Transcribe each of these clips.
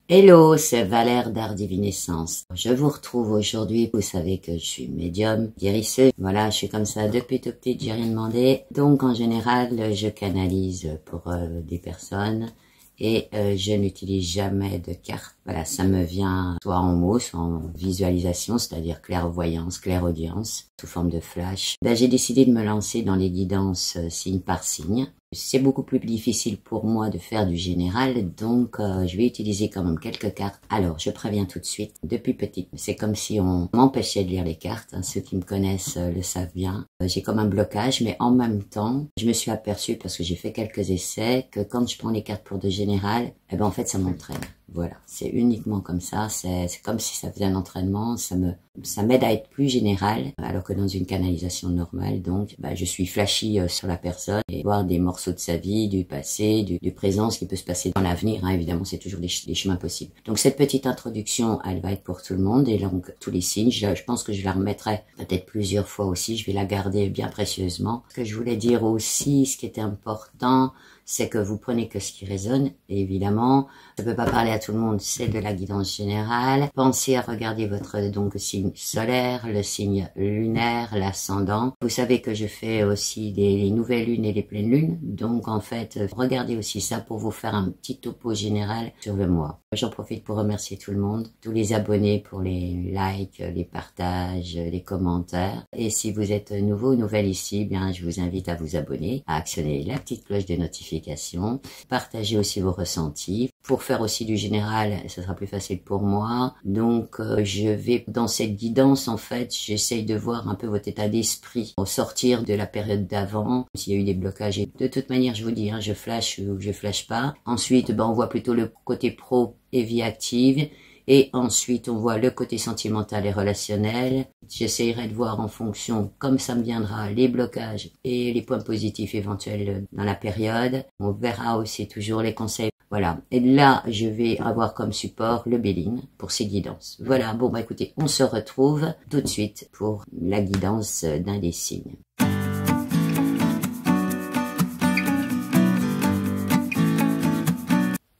Hello, c'est Valère d'Art Divinescence. Je vous retrouve aujourd'hui. Vous savez que je suis médium, guérisseuse. Voilà, je suis comme ça depuis tout petit, j'ai rien demandé. Donc en général, je canalise pour des personnes et je n'utilise jamais de carte. Voilà, ça me vient soit en mots, soit en visualisation, c'est-à-dire clairvoyance, clairaudience, sous forme de flash. J'ai décidé de me lancer dans les guidances signe par signe. C'est beaucoup plus difficile pour moi de faire du général, donc je vais utiliser quand même quelques cartes. Alors, je préviens tout de suite, depuis petite, c'est comme si on m'empêchait de lire les cartes. Ceux qui me connaissent le savent bien. J'ai comme un blocage, mais en même temps, je me suis aperçue, parce que j'ai fait quelques essais, que quand je prends les cartes pour de général, eh ben en fait, ça m'entraîne. Voilà, c'est uniquement comme ça, c'est comme si ça faisait un entraînement, ça m'aide à être plus général, alors que dans une canalisation normale, donc, je suis flashy sur la personne et voir des morceaux de sa vie, du passé, du présent, ce qui peut se passer dans l'avenir, évidemment, c'est toujours des chemins possibles. Donc cette petite introduction, elle va être pour tout le monde, et donc tous les signes, je pense que je la remettrai peut-être plusieurs fois aussi, je vais la garder bien précieusement. Ce que je voulais dire aussi, ce qui était important, c'est que vous prenez que ce qui résonne, et évidemment, ça peut pas parler à tout le monde, c'est de la guidance générale. Pensez à regarder votre signe solaire, le signe lunaire, l'ascendant. Vous savez que je fais aussi les nouvelles lunes et les pleines lunes, donc en fait, regardez aussi ça pour vous faire un petit topo général sur le mois. J'en profite pour remercier tout le monde, tous les abonnés pour les likes, les partages, les commentaires. Et si vous êtes nouveau ou nouvelle ici, bien, je vous invite à vous abonner, à actionner la petite cloche de notification, partagez aussi vos ressentis. Pour faire aussi du général, ce sera plus facile pour moi. Donc, je vais, dans cette guidance, en fait, j'essaye de voir un peu votre état d'esprit au sortir de la période d'avant, s'il y a eu des blocages. Et de toute manière, je vous dis, je flash ou je flash pas. Ensuite, on voit plutôt le côté pro et vie active. Et ensuite, on voit le côté sentimental et relationnel. J'essayerai de voir en fonction, comme ça me viendra, les blocages et les points positifs éventuels dans la période. On verra aussi toujours les conseils. Voilà. Et là, je vais avoir comme support le Béline pour ces guidances. Voilà. Bon, écoutez, on se retrouve tout de suite pour la guidance d'un des signes.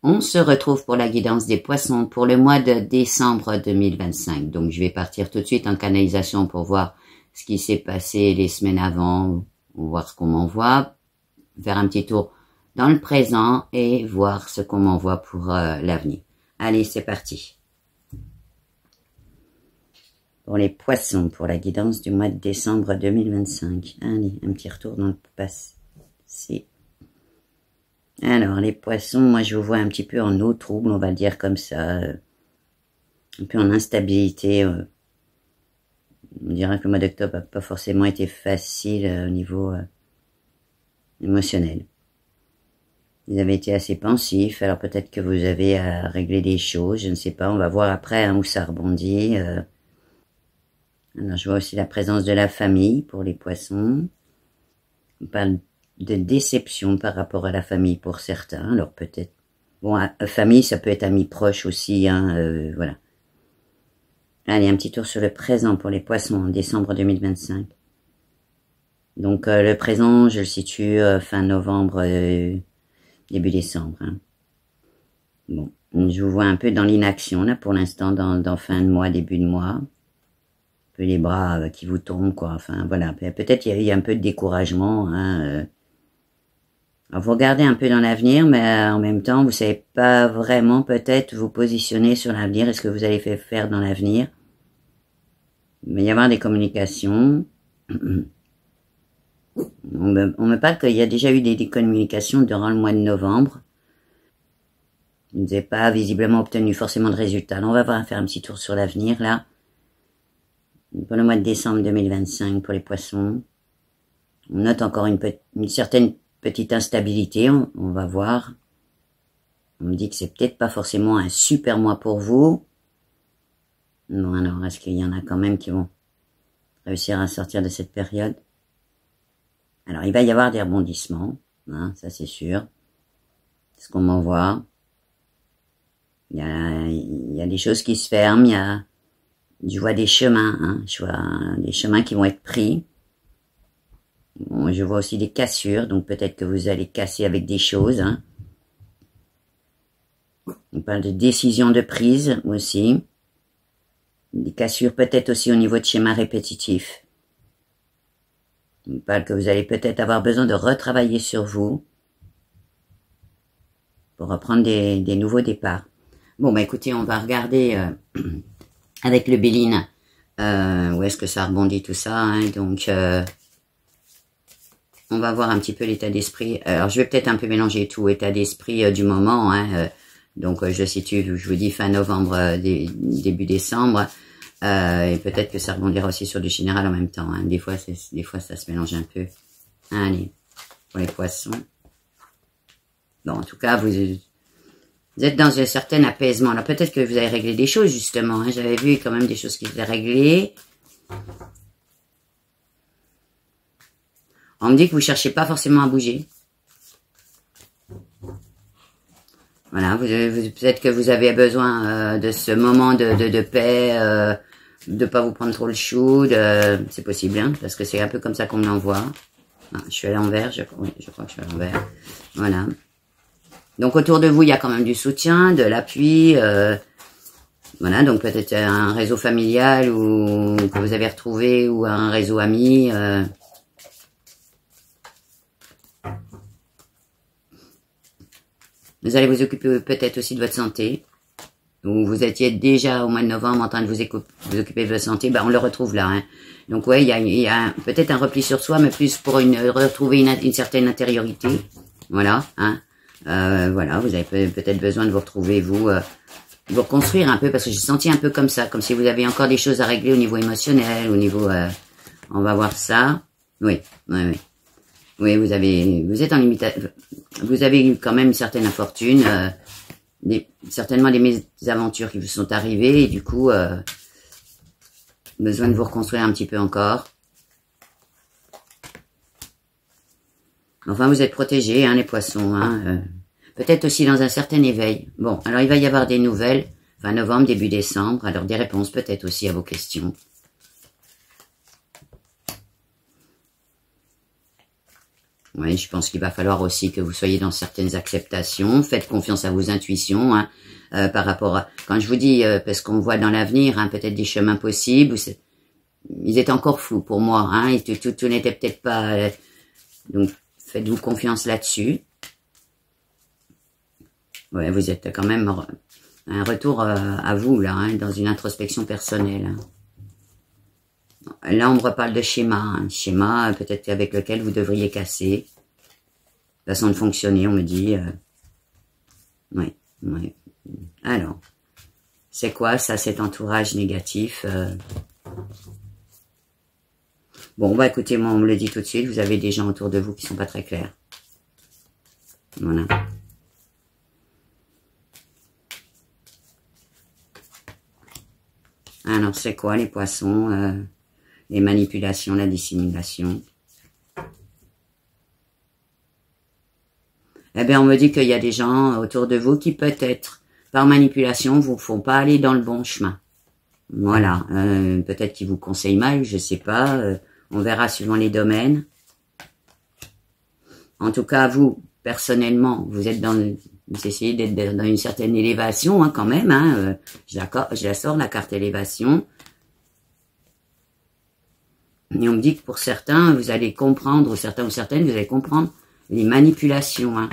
On se retrouve pour la guidance des poissons pour le mois de décembre 2025. Donc, je vais partir tout de suite en canalisation pour voir ce qui s'est passé les semaines avant, voir ce qu'on m'envoie, faire un petit tour dans le présent et voir ce qu'on m'envoie pour l'avenir. Allez, c'est parti. Pour les poissons, pour la guidance du mois de décembre 2025. Allez, un petit retour dans le passé. Alors, les poissons, moi, je vous vois un petit peu en eau trouble, on va le dire comme ça. Un peu en instabilité. On dirait que le mois d'octobre n'a pas forcément été facile au niveau émotionnel. Vous avez été assez pensif, alors peut-être que vous avez à régler des choses, je ne sais pas, on va voir après où ça rebondit. Alors, je vois aussi la présence de la famille pour les poissons. On parle de déception par rapport à la famille pour certains, alors peut-être... Bon, famille, ça peut être amis proches aussi, voilà. Allez, un petit tour sur le présent pour les poissons en décembre 2025. Donc, le présent, je le situe fin novembre, début décembre. Bon, je vous vois un peu dans l'inaction, là, pour l'instant, dans fin de mois, début de mois. Un peu les bras qui vous tombent, quoi. Enfin, voilà. Peut-être il y a un peu de découragement, Alors, vous regardez un peu dans l'avenir, mais en même temps, vous savez pas vraiment peut-être vous positionner sur l'avenir et ce que vous allez faire dans l'avenir. Il va y avoir des communications. On me parle qu'il y a déjà eu des communications durant le mois de novembre. Vous n'avez pas visiblement obtenu forcément de résultats. Alors, on va faire un petit tour sur l'avenir, là. Pour le mois de décembre 2025, pour les poissons. On note encore une certaine petite instabilité, on va voir. On me dit que c'est peut-être pas forcément un super mois pour vous. Bon, alors, est-ce qu'il y en a quand même qui vont réussir à sortir de cette période? Alors, il va y avoir des rebondissements, ça c'est sûr. C'est ce qu'on m'envoie. Il y a des choses qui se ferment, je vois des chemins, je vois des chemins qui vont être pris. Bon, je vois aussi des cassures, donc peut-être que vous allez casser avec des choses. On parle de décision de prise aussi. Des cassures peut-être aussi au niveau de schémas répétitifs. On parle que vous allez peut-être avoir besoin de retravailler sur vous pour reprendre des nouveaux départs. Bon, bah écoutez, on va regarder avec le Béline où est-ce que ça rebondit tout ça. Hein, donc, on va voir un petit peu l'état d'esprit. Alors, je vais peut-être un peu mélanger tout, état d'esprit du moment. Hein, donc, je situe, je vous dis, fin novembre, début décembre. Et peut-être que ça rebondira aussi sur du général en même temps. Hein. Des fois, ça se mélange un peu. Allez, pour les poissons. Bon, en tout cas, vous êtes dans un certain apaisement. Alors, peut-être que vous avez réglé des choses, justement. Hein. J'avais vu quand même des choses qui étaient réglées. On me dit que vous cherchez pas forcément à bouger. Voilà, peut-être que vous avez besoin de ce moment de paix, de pas vous prendre trop le chou, c'est possible, hein, parce que c'est un peu comme ça qu'on me l'envoie. Ah, je suis à l'envers, oui, je crois que je suis à l'envers. Voilà. Donc autour de vous, il y a quand même du soutien, de l'appui. Voilà, donc peut-être un réseau familial ou que vous avez retrouvé ou un réseau ami. Vous allez vous occuper peut-être aussi de votre santé. Ou vous étiez déjà au mois de novembre en train de vous occuper de votre santé. Ben, on le retrouve là. Hein. Donc ouais, il y a peut-être un repli sur soi, mais plus pour retrouver une certaine intériorité. Voilà. Hein. Voilà, vous avez peut-être besoin de vous retrouver, vous reconstruire un peu, parce que j'ai senti un peu comme ça, comme si vous avez encore des choses à régler au niveau émotionnel, au niveau... on va voir ça. Oui, oui, oui. Oui, vous êtes en limitation. Vous avez eu quand même une certaine infortune, certainement des mésaventures qui vous sont arrivées, et du coup, besoin de vous reconstruire un petit peu encore. Enfin, vous êtes protégés, hein, les poissons. Hein, peut-être aussi dans un certain éveil. Bon, alors il va y avoir des nouvelles, fin novembre, début décembre. Alors des réponses peut-être aussi à vos questions. Oui, je pense qu'il va falloir aussi que vous soyez dans certaines acceptations. Faites confiance à vos intuitions, hein, par rapport à... Quand je vous dis, parce qu'on voit dans l'avenir, hein, peut-être des chemins possibles, ils étaient encore flous pour moi, hein, et tout n'était peut-être pas... donc, faites-vous confiance là-dessus. Ouais, vous êtes quand même un retour à vous, là, hein, dans une introspection personnelle. Hein. Là, on me reparle de schéma. Un schéma, peut-être avec lequel vous devriez casser. Façon de fonctionner, on me dit. Oui, oui. Alors, c'est quoi ça, cet entourage négatif Bon, bah écoutez, moi, on me le dit tout de suite. Vous avez des gens autour de vous qui sont pas très clairs. Voilà. Alors, c'est quoi les poissons les manipulations, la dissimulation. Eh bien, on me dit qu'il y a des gens autour de vous qui peut-être, par manipulation, vous font pas aller dans le bon chemin. Voilà. Peut-être qu'ils vous conseillent mal, je sais pas. On verra suivant les domaines. En tout cas, vous, personnellement, vous êtes vous essayez d'être dans une certaine élévation, hein, quand même. Hein, je la sors, la carte élévation. Et on me dit que pour certains, vous allez comprendre, ou certains ou certaines, vous allez comprendre les manipulations. Hein.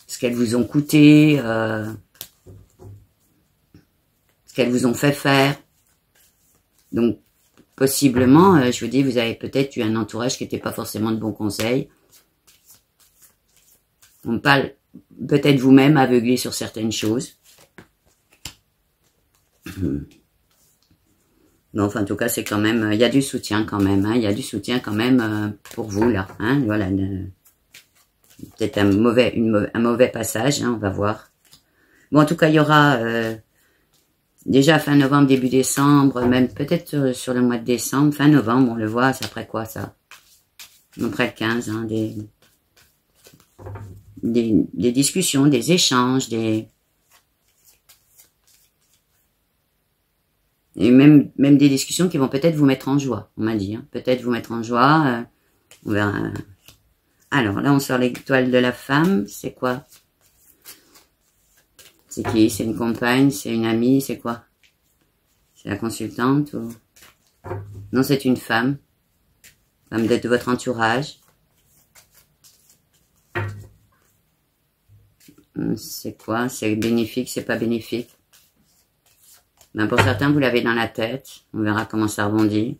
Ce qu'elles vous ont coûté, ce qu'elles vous ont fait faire. Donc, possiblement, je vous dis, vous avez peut-être eu un entourage qui n'était pas forcément de bons conseils. On me parle peut-être vous-même aveuglé sur certaines choses. Bon, enfin, en tout cas, c'est quand même... Il y a du soutien quand même. Hein, il y a du soutien quand même pour vous, là. Hein, voilà. Peut-être un mauvais passage, hein, on va voir. Bon, en tout cas, il y aura... déjà fin novembre, début décembre, même peut-être sur le mois de décembre, fin novembre, on le voit, c'est après quoi, ça? Après le 15, hein, des discussions, des échanges, et même des discussions qui vont peut-être vous mettre en joie, on m'a dit. Hein. Peut-être vous mettre en joie. On verra. Alors, là, on sort l'étoile de la femme. C'est quoi? C'est qui? C'est une compagne? C'est une amie? C'est quoi? C'est la consultante ou... Non, c'est une femme. Femme de votre entourage. C'est quoi? C'est bénéfique? C'est pas bénéfique? Ben pour certains, vous l'avez dans la tête. On verra comment ça rebondit.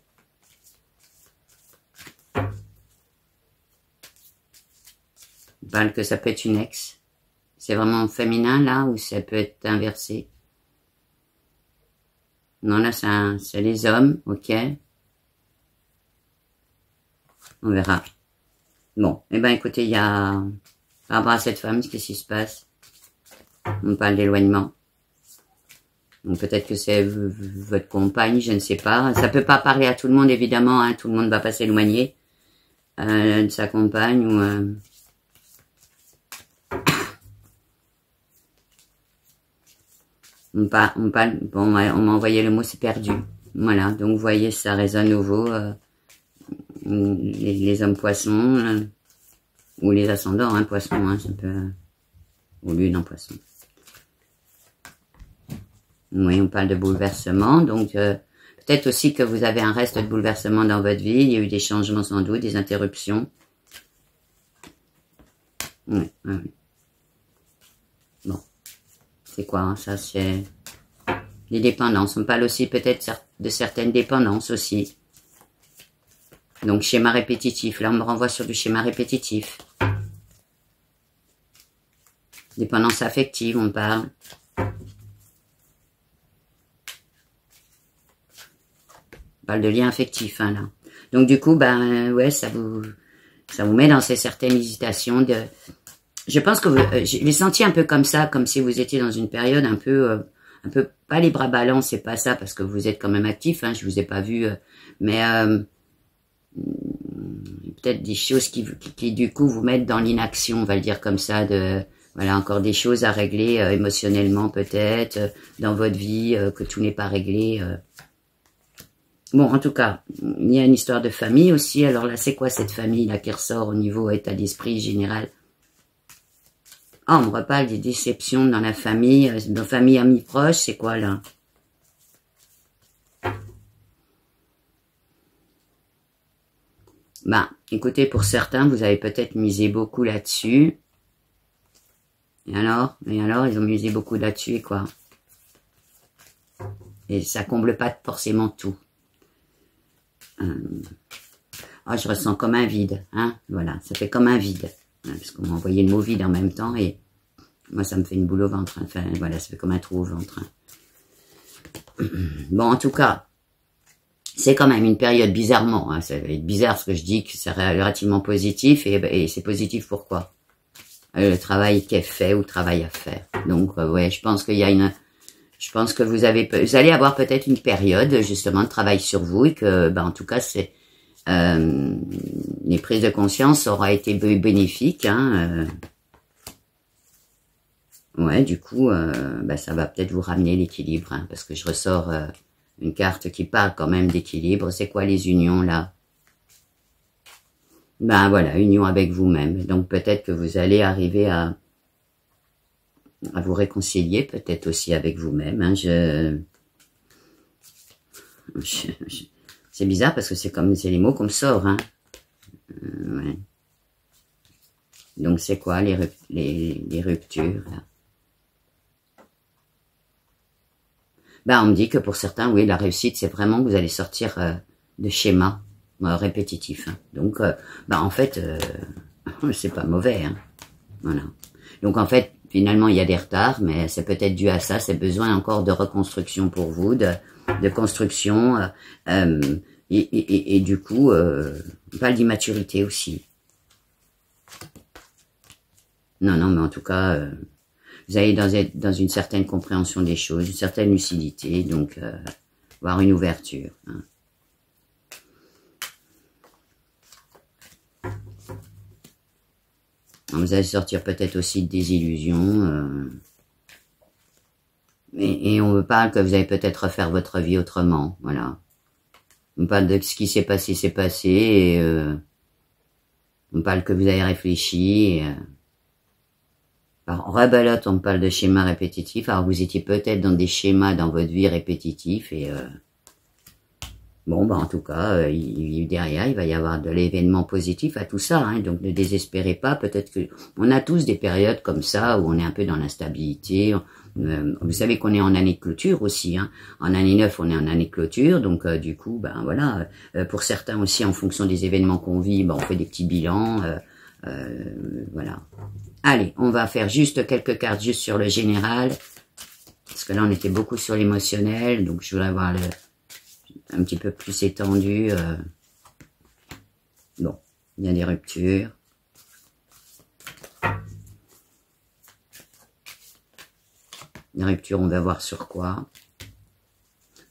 On parle que ça peut être une ex. C'est vraiment féminin là ou ça peut être inversé? Non, là c'est les hommes, ok. On verra. Bon, eh ben écoutez, il y a... Par rapport à cette femme, qu'est-ce qui se passe? On parle d'éloignement. Donc peut-être que c'est votre compagne, je ne sais pas. Ça peut pas parler à tout le monde, évidemment. Hein. Tout le monde va pas s'éloigner de sa compagne ou... On parle, bon, on m'a envoyé le mot, c'est perdu. Voilà, donc vous voyez, ça résonne nouveau. Les hommes poissons, ou les ascendants, hein, poissons, hein, ça peut... ou lune en poisson. Oui, on parle de bouleversement, donc peut-être aussi que vous avez un reste de bouleversement dans votre vie, il y a eu des changements sans doute, des interruptions. Oui, oui. Bon, c'est quoi, hein, ça c'est... Les dépendances, on parle aussi peut-être de certaines dépendances aussi. Donc schéma répétitif, là on me renvoie sur du schéma répétitif. Dépendance affective, on parle. On parle de lien affectif, hein, là. Donc du coup, ben ouais, ça vous met dans ces certaines hésitations de... Je pense que je l'ai senti un peu comme ça, comme si vous étiez dans une période un peu pas les bras ballants, c'est pas ça, parce que vous êtes quand même actif, hein, je vous ai pas vu, mais peut-être des choses qui du coup vous mettent dans l'inaction, on va le dire comme ça, de voilà, encore des choses à régler émotionnellement peut-être, dans votre vie, que tout n'est pas réglé. Bon, en tout cas, il y a une histoire de famille aussi. Alors là, c'est quoi cette famille là qui ressort au niveau état d'esprit général? Ah, on me reparle des déceptions dans la famille, dans famille, amis proches, c'est quoi là? Ben, écoutez, pour certains, vous avez peut-être misé beaucoup là-dessus. Et alors, ils ont misé beaucoup là-dessus et quoi? Et ça comble pas forcément tout. Ah, je ressens comme un vide, hein, voilà, ça fait comme un vide. Parce qu'on m'a envoyé le mot vide en même temps et moi ça me fait une boule au ventre, enfin voilà, ça fait comme un trou au ventre. Bon, en tout cas, c'est quand même une période bizarrement, hein, ça va être bizarre ce que je dis, que c'est relativement positif et c'est positif pourquoi? Le travail qui est fait ou le travail à faire. Donc ouais, je pense qu'il y a je pense que vous allez avoir peut-être une période justement de travail sur vous et que, ben, en tout cas, c'est les prises de conscience aura été bénéfiques. Hein, ouais, du coup, ben, ça va peut-être vous ramener l'équilibre, hein, parce que je ressors une carte qui parle quand même d'équilibre. C'est quoi les unions là? Ben voilà, union avec vous-même. Donc peut-être que vous allez arriver à vous réconcilier, peut-être aussi avec vous-même. Hein, c'est bizarre parce que c'est les mots qu'on me sort. Hein. Ouais. Donc c'est quoi les ruptures là? Ben on me dit que pour certains, oui, la réussite, c'est vraiment que vous allez sortir de schémas répétitifs. Hein. Donc, ben en fait, c'est pas mauvais. Hein. Voilà. Donc en fait, finalement, il y a des retards, mais c'est peut-être dû à ça. C'est besoin encore de reconstruction pour vous, de construction, et du coup, on parle d'immaturité aussi. Non, mais en tout cas, vous allez dans une certaine compréhension des choses, une certaine lucidité, donc avoir une ouverture. Hein. Vous allez sortir peut-être aussi de désillusions. Et on me parle que vous allez peut-être refaire votre vie autrement. Voilà. On me parle de ce qui s'est passé, et on me parle que vous avez réfléchi. Alors, rebelote, on me parle de schémas répétitifs. Alors, vous étiez peut-être dans des schémas dans votre vie répétitifs et bon, bah en tout cas, derrière, il va y avoir de l'événement positif à tout ça. Hein, donc, ne désespérez pas. Peut-être que on a tous des périodes comme ça où on est un peu dans l'instabilité. Vous savez qu'on est en année de clôture aussi. Hein. En année 9, on est en année de clôture. Donc, du coup, ben voilà. Pour certains aussi, en fonction des événements qu'on vit, ben, on fait des petits bilans. Voilà. Allez, on va faire juste quelques cartes juste sur le général. Parce que là, on était beaucoup sur l'émotionnel. Donc, je voudrais avoir un petit peu plus étendu. Bon, il y a des ruptures. Des ruptures, on va voir sur quoi.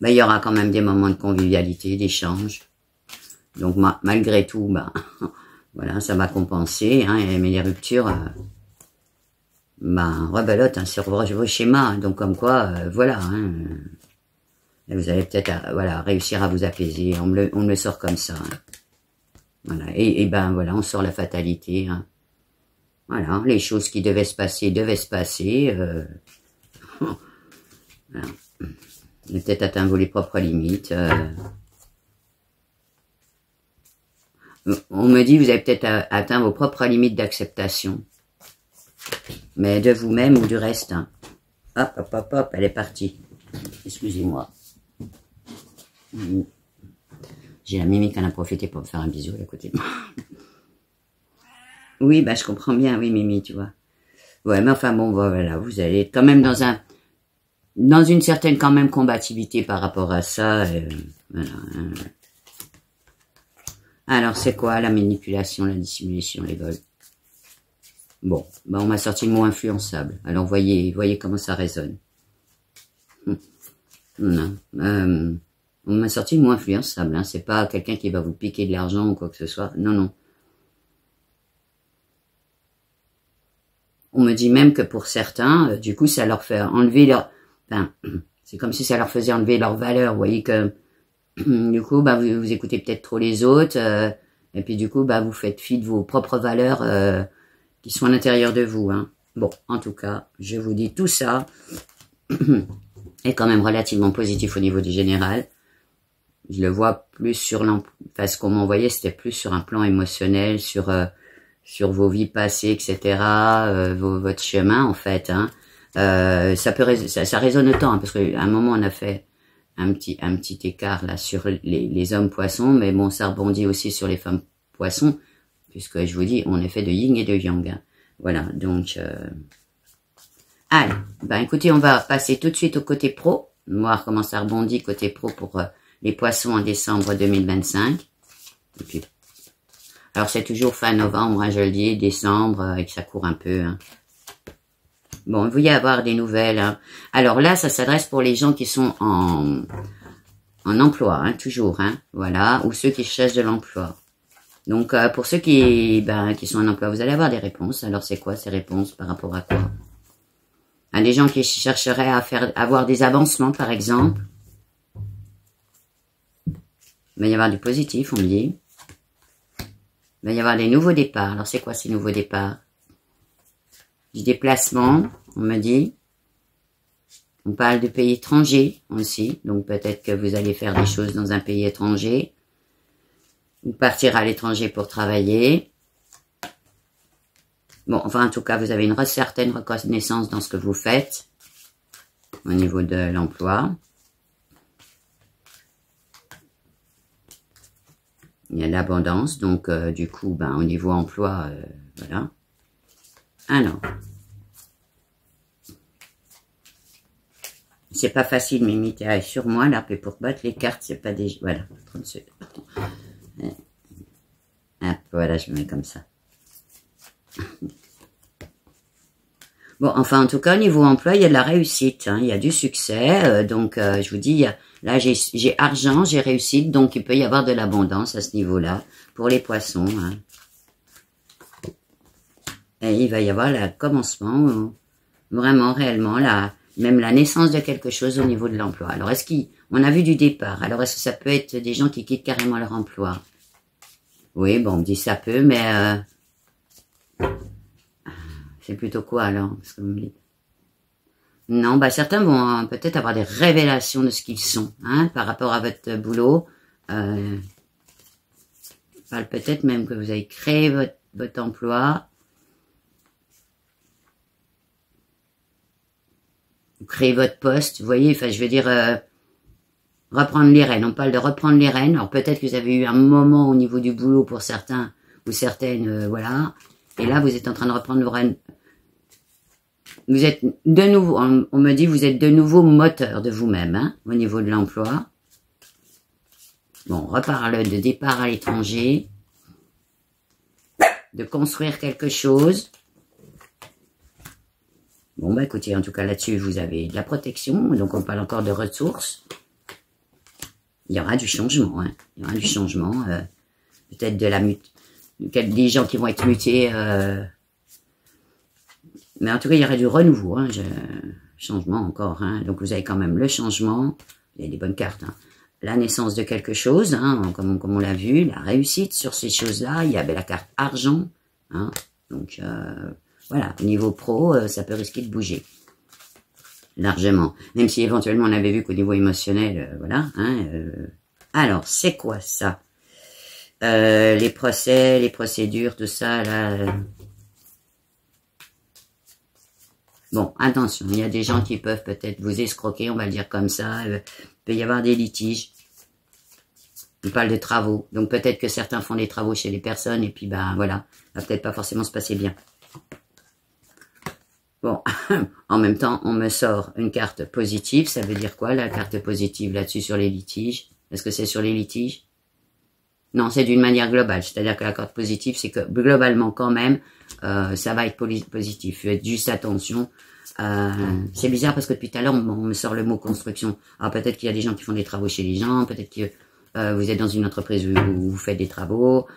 Ben, il y aura quand même des moments de convivialité, d'échange. Donc, malgré tout, ben, voilà, ça va compenser. Hein, mais les ruptures, ben, rebelote hein, sur vos schémas. Donc, comme quoi, voilà. Hein, et vous allez peut-être voilà, réussir à vous apaiser. On me le sort comme ça. Hein. Voilà. Et ben voilà, on sort la fatalité. Hein. Voilà, les choses qui devaient se passer, voilà. Vous avez peut-être atteint vos propres limites. On me dit vous avez peut-être atteint vos propres limites d'acceptation. Mais de vous-même ou du reste. Hein. Hop, hop, hop, hop, elle est partie. Excusez-moi. J'ai la Mimi qui en a profité pour me faire un bisou à côté de moi. Oui, bah je comprends bien, oui Mimi, tu vois. Ouais, mais enfin bon, voilà, vous allez être quand même dans une certaine quand même combativité par rapport à ça. Voilà. Alors c'est quoi la manipulation, la dissimulation, les vols? Bon, bah on m'a sorti le mot influençable. Alors voyez comment ça résonne. Non. On m'a sorti le mot influençable, hein. C'est pas quelqu'un qui va vous piquer de l'argent ou quoi que ce soit. Non, non. On me dit même que pour certains, du coup, ça leur fait enlever leur... Enfin, c'est comme si ça leur faisait enlever leur valeur. Vous voyez que, du coup, bah, vous écoutez peut-être trop les autres. Et puis, du coup, bah, vous faites fi de vos propres valeurs qui sont à l'intérieur de vous. Hein. Bon, en tout cas, je vous dis tout ça est quand même relativement positif au niveau du général. Je le vois plus sur enfin, ce qu'on m'a envoyé, c'était plus sur un plan émotionnel, sur vos vies passées, etc., votre chemin, en fait. Hein. Ça résonne autant, hein, parce qu'à un moment, on a fait un petit écart là sur les hommes poissons, mais bon, ça rebondit aussi sur les femmes poissons, puisque je vous dis, on est fait de yin et de yang. Hein. Voilà, donc... Allez, ben écoutez, on va passer tout de suite au côté pro, voir comment ça rebondit côté pro pour les poissons en décembre 2025. Et puis, alors c'est toujours fin novembre, hein, je le dis, décembre, et que ça court un peu. Hein. Bon, il va y avoir des nouvelles. Hein. Alors là, ça s'adresse pour les gens qui sont en emploi, hein, toujours, hein, voilà, ou ceux qui cherchent de l'emploi. Donc pour ceux qui sont en emploi, vous allez avoir des réponses. Alors c'est quoi ces réponses par rapport à quoi? Des gens qui chercheraient à avoir des avancements, par exemple. Il va y avoir du positif, on me dit. Il va y avoir des nouveaux départs. Alors, c'est quoi ces nouveaux départs? Du déplacement, on me dit. On parle de pays étrangers aussi. Donc, peut-être que vous allez faire des choses dans un pays étranger. Ou partir à l'étranger pour travailler. Bon, enfin, en tout cas, vous avez une certaine reconnaissance dans ce que vous faites au niveau de l'emploi. Il y a l'abondance, donc du coup, au niveau emploi, voilà. Alors, c'est pas facile, Mimi, t'es sur moi, là, puis pour battre les cartes, c'est pas des... Voilà, 30 secondes. Hop, voilà, je me mets comme ça. Bon, enfin, en tout cas, au niveau emploi, il y a de la réussite, hein, il y a du succès. Donc, je vous dis, là, j'ai argent, j'ai réussite, donc il peut y avoir de l'abondance à ce niveau-là pour les poissons. Hein. Et il va y avoir le commencement, vraiment, réellement, même la naissance de quelque chose au niveau de l'emploi. Alors, on a vu du départ. Alors, est-ce que ça peut être des gens qui quittent carrément leur emploi? Oui, bon, on me dit ça peut, mais... C'est plutôt quoi alors, ce que vous me dites? Non, bah certains vont peut-être avoir des révélations de ce qu'ils sont, hein, par rapport à votre boulot. Peut-être même que vous avez créé votre emploi. Vous créez votre poste, vous voyez, enfin je veux dire, reprendre les rênes. On parle de reprendre les rênes. Alors peut-être que vous avez eu un moment au niveau du boulot pour certains ou certaines, voilà. Et là, vous êtes en train de reprendre vos rênes. Vous êtes de nouveau, on me dit, vous êtes de nouveau moteur de vous-même, hein, au niveau de l'emploi. Bon, on reparle de départ à l'étranger, de construire quelque chose. Bon, bah écoutez, en tout cas là-dessus, vous avez de la protection, donc on parle encore de ressources. Il y aura du changement, hein. Il y aura du changement, peut-être de la des gens qui vont être mutés, mais en tout cas, il y aurait du renouveau, hein, changement encore, hein. Donc vous avez quand même le changement, il y a des bonnes cartes, hein. La naissance de quelque chose, hein, comme on l'a vu, la réussite sur ces choses-là, il y avait la carte argent, hein. Donc voilà, au niveau pro, ça peut risquer de bouger. Largement. Même si éventuellement on avait vu qu'au niveau émotionnel, voilà. Hein, alors, c'est quoi ça? Les procès, les procédures, tout ça, là. Bon, attention, il y a des gens qui peuvent peut-être vous escroquer, on va le dire comme ça. Il peut y avoir des litiges. On parle de travaux. Donc peut-être que certains font des travaux chez les personnes et puis ben voilà, ça va peut-être pas forcément se passer bien. Bon, en même temps, on me sort une carte positive. Ça veut dire quoi, la carte positive là-dessus sur les litiges? Est-ce que c'est sur les litiges? Non, c'est d'une manière globale. C'est-à-dire que la carte positive, c'est que globalement, quand même, ça va être positif. Faites juste attention. C'est bizarre parce que depuis tout à l'heure, on me sort le mot construction. Alors peut-être qu'il y a des gens qui font des travaux chez les gens. Peut-être que vous êtes dans une entreprise où vous faites des travaux.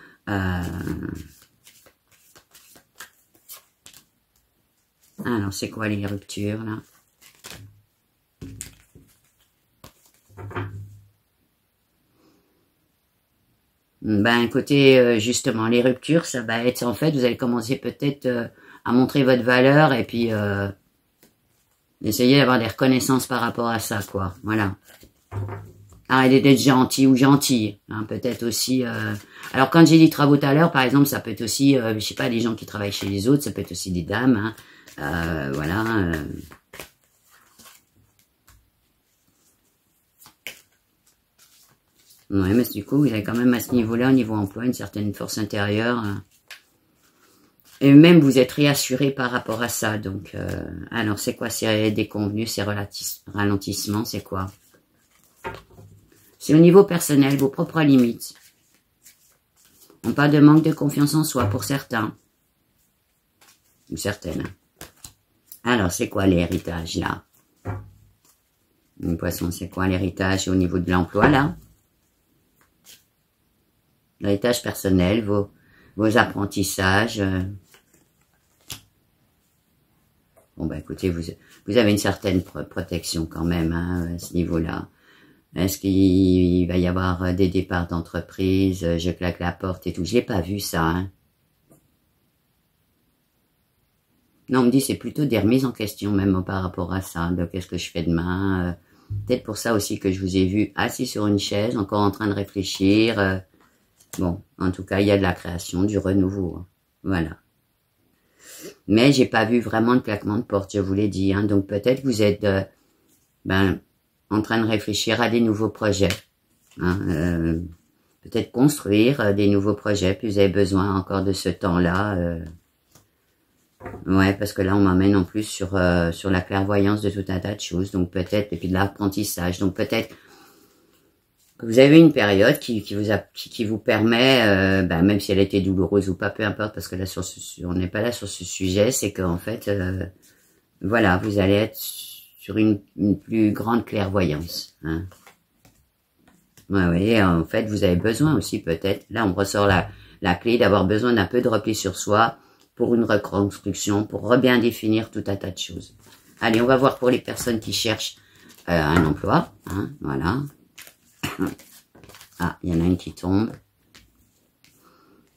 Alors, c'est quoi les ruptures, là? Ben, écoutez, justement, les ruptures, ça va être, en fait, vous allez commencer peut-être à montrer votre valeur et puis essayer d'avoir des reconnaissances par rapport à ça, quoi. Voilà. Arrêtez d'être gentil ou gentille, hein, peut-être aussi. Alors, quand j'ai dit travaux tout à l'heure, par exemple, ça peut être aussi, je sais pas, des gens qui travaillent chez les autres, ça peut être aussi des dames, hein. Voilà. Ouais, mais du coup, il a quand même à ce niveau-là, au niveau emploi, une certaine force intérieure. Et même, vous êtes réassuré par rapport à ça. Donc, alors, c'est quoi ces déconvenus, ces ralentissements, c'est quoi? C'est au niveau personnel, vos propres limites. On parle de manque de confiance en soi pour certains. Ou certaines. Alors, c'est quoi l'héritage, là? Le poisson, c'est quoi l'héritage au niveau de l'emploi, là? L'héritage personnel, vos apprentissages. Bon, bah écoutez, vous avez une certaine protection quand même, hein, à ce niveau-là. Est-ce qu'il va y avoir des départs d'entreprise? Je claque la porte et tout. J'ai pas vu ça, hein. Non, on me dit c'est plutôt des remises en question même par rapport à ça. De qu'est-ce que je fais demain? Peut-être pour ça aussi que je vous ai vu assis sur une chaise, encore en train de réfléchir. Bon, en tout cas, il y a de la création, du renouveau. Hein. Voilà. Mais j'ai pas vu vraiment de claquement de porte, je vous l'ai dit. Hein. Donc peut-être que vous êtes en train de réfléchir à des nouveaux projets. Hein. Peut-être construire des nouveaux projets. Puis vous avez besoin encore de ce temps-là. Ouais, parce que là, on m'amène en plus sur la clairvoyance de tout un tas de choses. Donc peut-être, et puis de l'apprentissage. Donc peut-être que vous avez une période qui vous permet, même si elle a été douloureuse ou pas, peu importe, parce que là, on n'est pas là sur ce sujet, c'est qu'en fait, voilà, vous allez être sur une plus grande clairvoyance. Hein. Ouais, en fait, vous avez besoin aussi peut-être, là, on ressort la clé d'avoir besoin d'un peu de repli sur soi, pour une reconstruction, pour bien définir tout un tas de choses. Allez, on va voir pour les personnes qui cherchent un emploi. Hein, voilà. Ah, il y en a une qui tombe.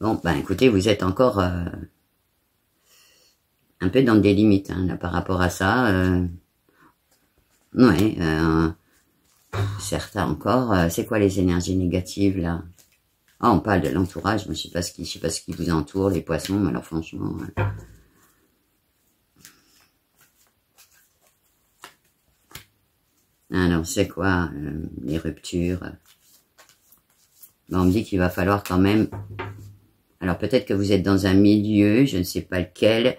Bon, ben écoutez, vous êtes encore... un peu dans des limites, hein, là, par rapport à ça. Ouais, certains encore. C'est quoi les énergies négatives, là? Ah, on parle de l'entourage. Moi, je sais pas ce qui vous entoure, les poissons, mais alors franchement... Alors, c'est quoi les ruptures? On me dit qu'il va falloir quand même... Alors, peut-être que vous êtes dans un milieu, je ne sais pas lequel,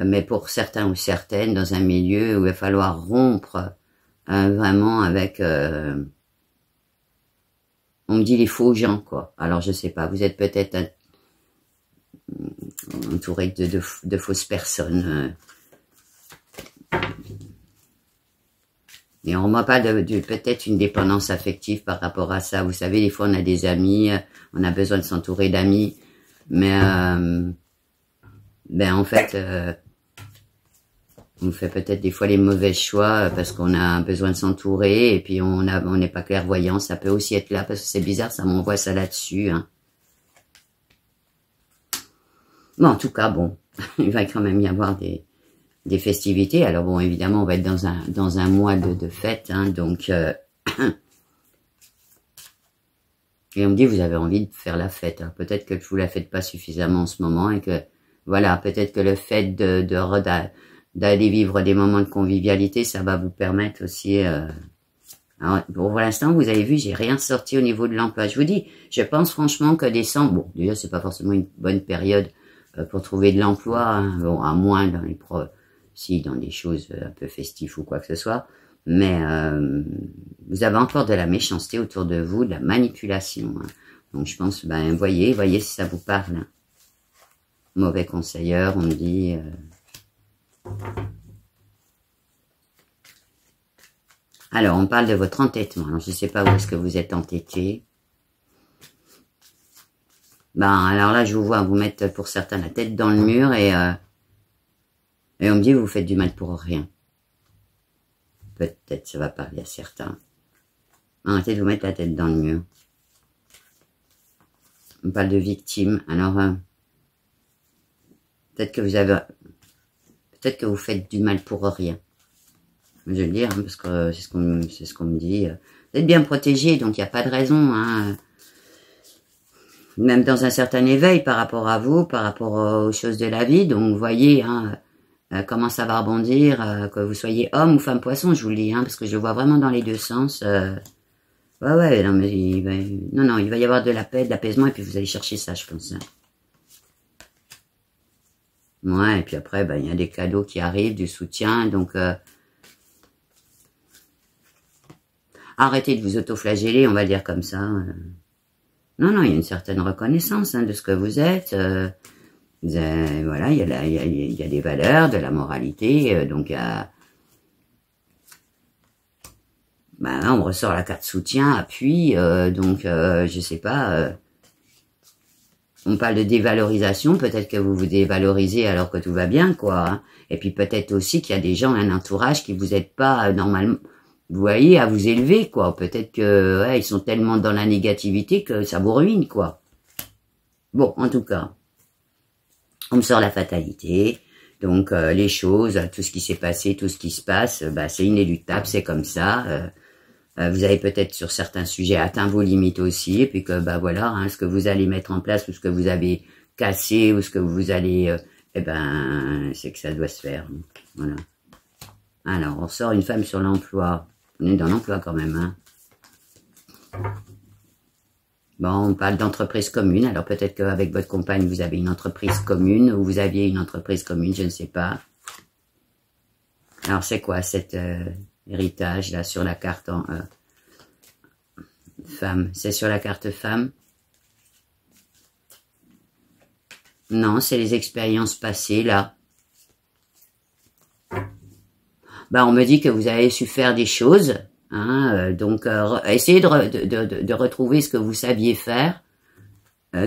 mais pour certains ou certaines, dans un milieu où il va falloir rompre vraiment avec... on me dit les faux gens, quoi. Alors, je sais pas, vous êtes peut-être entouré de fausses personnes. Et on ne pas de peut-être une dépendance affective par rapport à ça. Vous savez, des fois, on a des amis, on a besoin de s'entourer d'amis, mais ben en fait, on fait peut-être des fois les mauvais choix parce qu'on a besoin de s'entourer et puis on n'est pas clairvoyant. Ça peut aussi être là parce que c'est bizarre, ça m'envoie ça là-dessus. Hein. Bon, en tout cas, bon, il va quand même y avoir des festivités. Alors bon, évidemment, on va être dans un mois de fête, hein, donc... et on me dit, vous avez envie de faire la fête. Hein. Peut-être que vous la faites pas suffisamment en ce moment et que, voilà, peut-être que le fait d'aller vivre des moments de convivialité, ça va vous permettre aussi... Alors, pour l'instant, vous avez vu, j'ai rien sorti au niveau de l'emploi. Je vous dis, je pense franchement que décembre... Bon, déjà, c'est pas forcément une bonne période pour trouver de l'emploi, hein, bon, à moins dans les dans des choses un peu festives ou quoi que ce soit, mais vous avez encore de la méchanceté autour de vous, de la manipulation. Hein. Donc je pense, ben voyez si ça vous parle. Hein. Mauvais conseilleur, on me dit. Alors, on parle de votre entêtement. Alors, je ne sais pas où est-ce que vous êtes entêté. Ben, alors là, je vous vois vous mettre pour certains la tête dans le mur et on me dit vous faites du mal pour rien. Peut-être ça va parler à certains. Arrêtez de vous mettre la tête dans le mur. On parle de victime. Alors, peut-être que vous faites du mal pour rien. Je vais le dire, hein, parce que c'est ce qu'on me dit. Vous êtes bien protégé, donc il n'y a pas de raison. Hein. Même dans un certain éveil par rapport à vous, par rapport aux choses de la vie. Donc, vous voyez hein, comment ça va rebondir, que vous soyez homme ou femme poisson, je vous le dis, hein, parce que je le vois vraiment dans les deux sens. Ouais, non, mais il va y avoir de la paix, de l'apaisement, et puis vous allez chercher ça, je pense. Hein. Ouais, et puis après, ben, il y a des cadeaux qui arrivent, du soutien, donc... arrêtez de vous autoflageller, on va dire comme ça. Non, il y a une certaine reconnaissance hein, de ce que vous êtes. Voilà, il y a des valeurs, de la moralité, donc ben, on ressort la carte soutien, appui, donc je sais pas. On parle de dévalorisation, peut-être que vous vous dévalorisez alors que tout va bien, quoi. Hein. Et puis peut-être aussi qu'il y a des gens, un entourage qui vous aident pas normalement. Vous voyez, à vous élever, quoi. Peut-être que ouais, ils sont tellement dans la négativité que ça vous ruine, quoi. Bon, en tout cas, on me sort la fatalité. Donc, les choses, tout ce qui s'est passé, tout ce qui se passe, bah, c'est inéluctable, c'est comme ça. Vous avez peut-être sur certains sujets atteint vos limites aussi, et puis que, bah voilà, hein, ce que vous allez mettre en place, ou ce que vous avez cassé, ou ce que vous allez... eh ben, c'est que ça doit se faire. Voilà. Alors, on sort une femme sur l'emploi. On est dans l'emploi quand même, hein. Bon, on parle d'entreprise commune. Alors peut-être qu'avec votre compagne, vous avez une entreprise commune, ou vous aviez une entreprise commune, je ne sais pas. Alors c'est quoi cet héritage là sur la carte en femme? C'est sur la carte femme? Non, c'est les expériences passées là. Ben, on me dit que vous avez su faire des choses, hein, donc essayez de retrouver ce que vous saviez faire.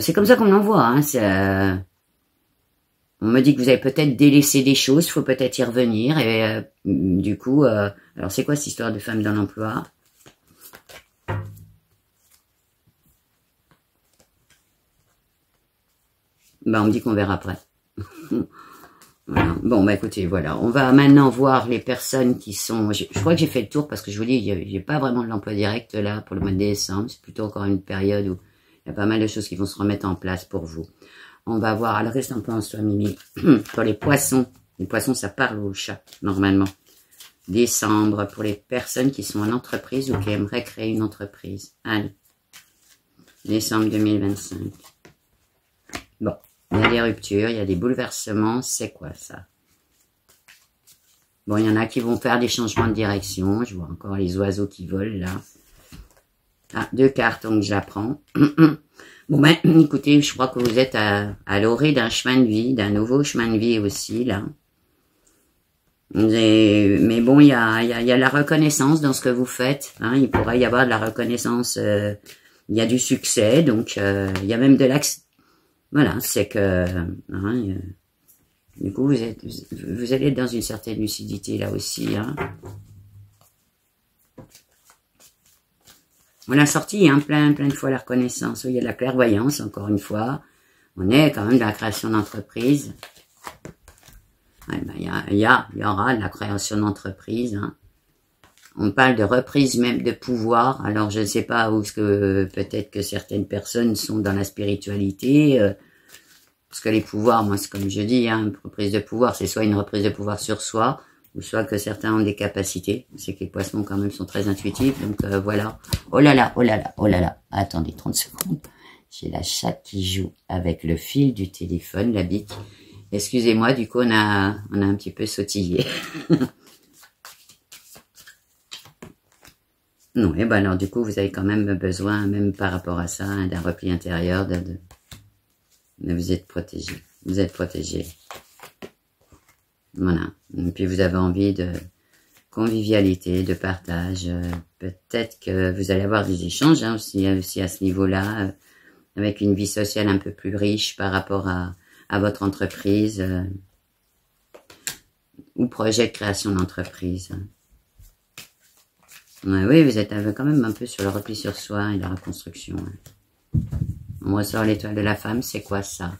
C'est comme ça qu'on l'envoie. Hein, on me dit que vous avez peut-être délaissé des choses, il faut peut-être y revenir. Et du coup, alors c'est quoi cette histoire de femme dans l'emploi? Ben, on me dit qu'on verra après. Voilà. Bon, bah écoutez, voilà. On va maintenant voir les personnes qui sont... Je crois que j'ai fait le tour parce que je vous dis, j'ai pas vraiment de l'emploi direct là pour le mois de décembre. C'est plutôt encore une période où il y a pas mal de choses qui vont se remettre en place pour vous. On va voir... Alors, qu'est-ce que t'en penses, toi, Mimi? Pour les poissons. Les poissons, ça parle aux chats, normalement. Décembre, pour les personnes qui sont en entreprise ou qui aimeraient créer une entreprise. Allez. Décembre 2025. Bon. Il y a des ruptures, il y a des bouleversements. C'est quoi ça? Bon, il y en a qui vont faire des changements de direction. Je vois encore les oiseaux qui volent là. Ah, 2 cartes, donc je la prends. Bon, ben, écoutez, je crois que vous êtes à l'orée d'un chemin de vie, d'un nouveau chemin de vie aussi, là. Mais bon, il y a la reconnaissance dans ce que vous faites. Hein, il pourrait y avoir de la reconnaissance. Il y a du succès, donc il y a même de l'axe. Voilà, c'est que... Hein, du coup, vous allez être dans une certaine lucidité là aussi. Hein. On a sorti hein, plein de fois la reconnaissance. Il y a de la clairvoyance, encore une fois. On est quand même de la création d'entreprise. Ouais, ben, il y aura de la création d'entreprise. Hein. On parle de reprise même de pouvoir. Alors, je ne sais pas où est-ce que peut-être que certaines personnes sont dans la spiritualité. Parce que les pouvoirs, moi, c'est comme je dis, hein, une reprise de pouvoir, c'est soit une reprise de pouvoir sur soi, ou soit que certains ont des capacités. C'est que les poissons, quand même, sont très intuitifs. Donc, voilà. Oh là là, oh là là, oh là là. Attendez 30 secondes. J'ai la chatte qui joue avec le fil du téléphone, la bique. Excusez-moi, du coup, on a un petit peu sautillé. Non, et ben alors, du coup, vous avez quand même besoin, même par rapport à ça, hein, d'un repli intérieur, mais vous êtes protégé. Vous êtes protégé. Voilà. Et puis, vous avez envie de convivialité, de partage. Peut-être que vous allez avoir des échanges hein, aussi à ce niveau-là, avec une vie sociale un peu plus riche par rapport à votre entreprise ou projet de création d'entreprise. Ouais, oui, vous êtes quand même un peu sur le repli sur soi et la reconstruction. Hein. On ressort l'étoile de la femme, c'est quoi ça?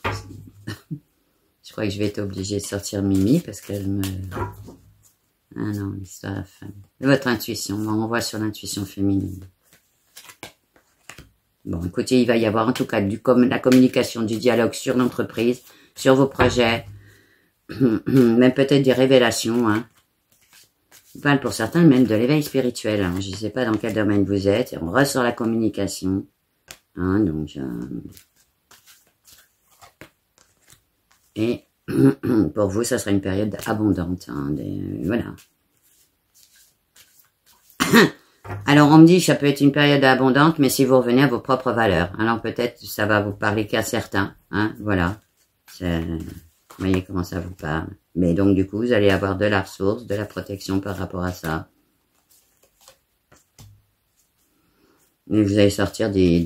Je crois que je vais être obligée de sortir Mimi parce qu'elle me... Ah non, l'histoire de la femme. Votre intuition, on voit sur l'intuition féminine. Bon, écoutez, il va y avoir en tout cas la communication, du dialogue sur l'entreprise, sur vos projets, même peut-être des révélations, hein. On parle pour certains même de l'éveil spirituel. Hein. Je ne sais pas dans quel domaine vous êtes. Et on reste sur la communication. Hein, donc, et pour vous, ça sera une période abondante. Hein, voilà. Alors, on me dit que ça peut être une période abondante, mais si vous revenez à vos propres valeurs. Alors, peut-être ça va vous parler qu'à certains. Hein, voilà. Vous voyez comment ça vous parle. Mais donc, du coup, vous allez avoir de la ressource, de la protection par rapport à ça. Et vous allez sortir des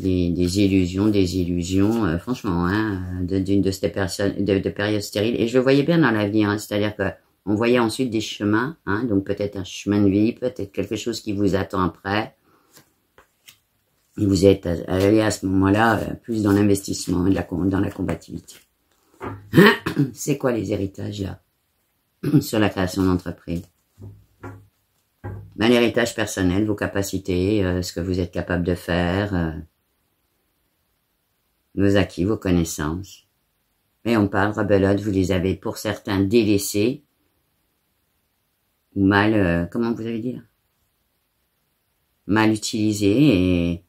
illusions, franchement, hein, de ces personnes, de périodes stériles. Et je le voyais bien dans la vie, hein, c'est-à-dire que on voyait ensuite des chemins, hein, donc peut-être un chemin de vie, peut-être quelque chose qui vous attend après. Et vous êtes allé à ce moment-là plus dans l'investissement, dans la combativité. C'est quoi les héritages là? Sur la création d'entreprise. Ben, l'héritage personnel, vos capacités, ce que vous êtes capable de faire, vos acquis, vos connaissances. Et on parle, rebelote, vous les avez pour certains délaissés, ou mal, comment vous allez dire? Mal utilisés,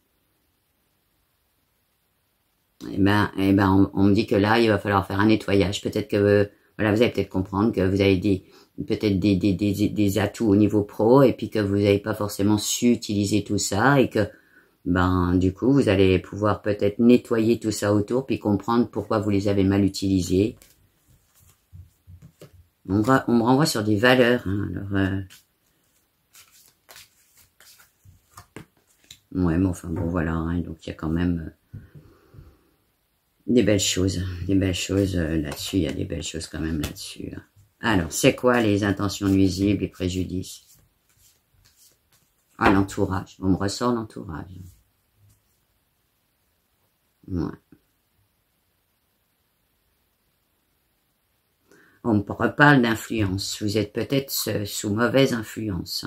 et ben on me dit que là, il va falloir faire un nettoyage. Peut-être que, voilà, vous allez peut-être comprendre que vous avez peut-être des atouts au niveau pro et puis que vous n'avez pas forcément su utiliser tout ça et que, ben, du coup, vous allez pouvoir peut-être nettoyer tout ça autour puis comprendre pourquoi vous les avez mal utilisés. On me renvoie sur des valeurs, hein, alors, ouais, mais enfin, bon, voilà, hein, donc il y a quand même des belles choses là-dessus, il y a des belles choses quand même là-dessus, hein. Alors, c'est quoi les intentions nuisibles et préjudices? Ah, l'entourage. On me ressort l'entourage. Ouais. On me reparle d'influence. Vous êtes peut-être sous mauvaise influence.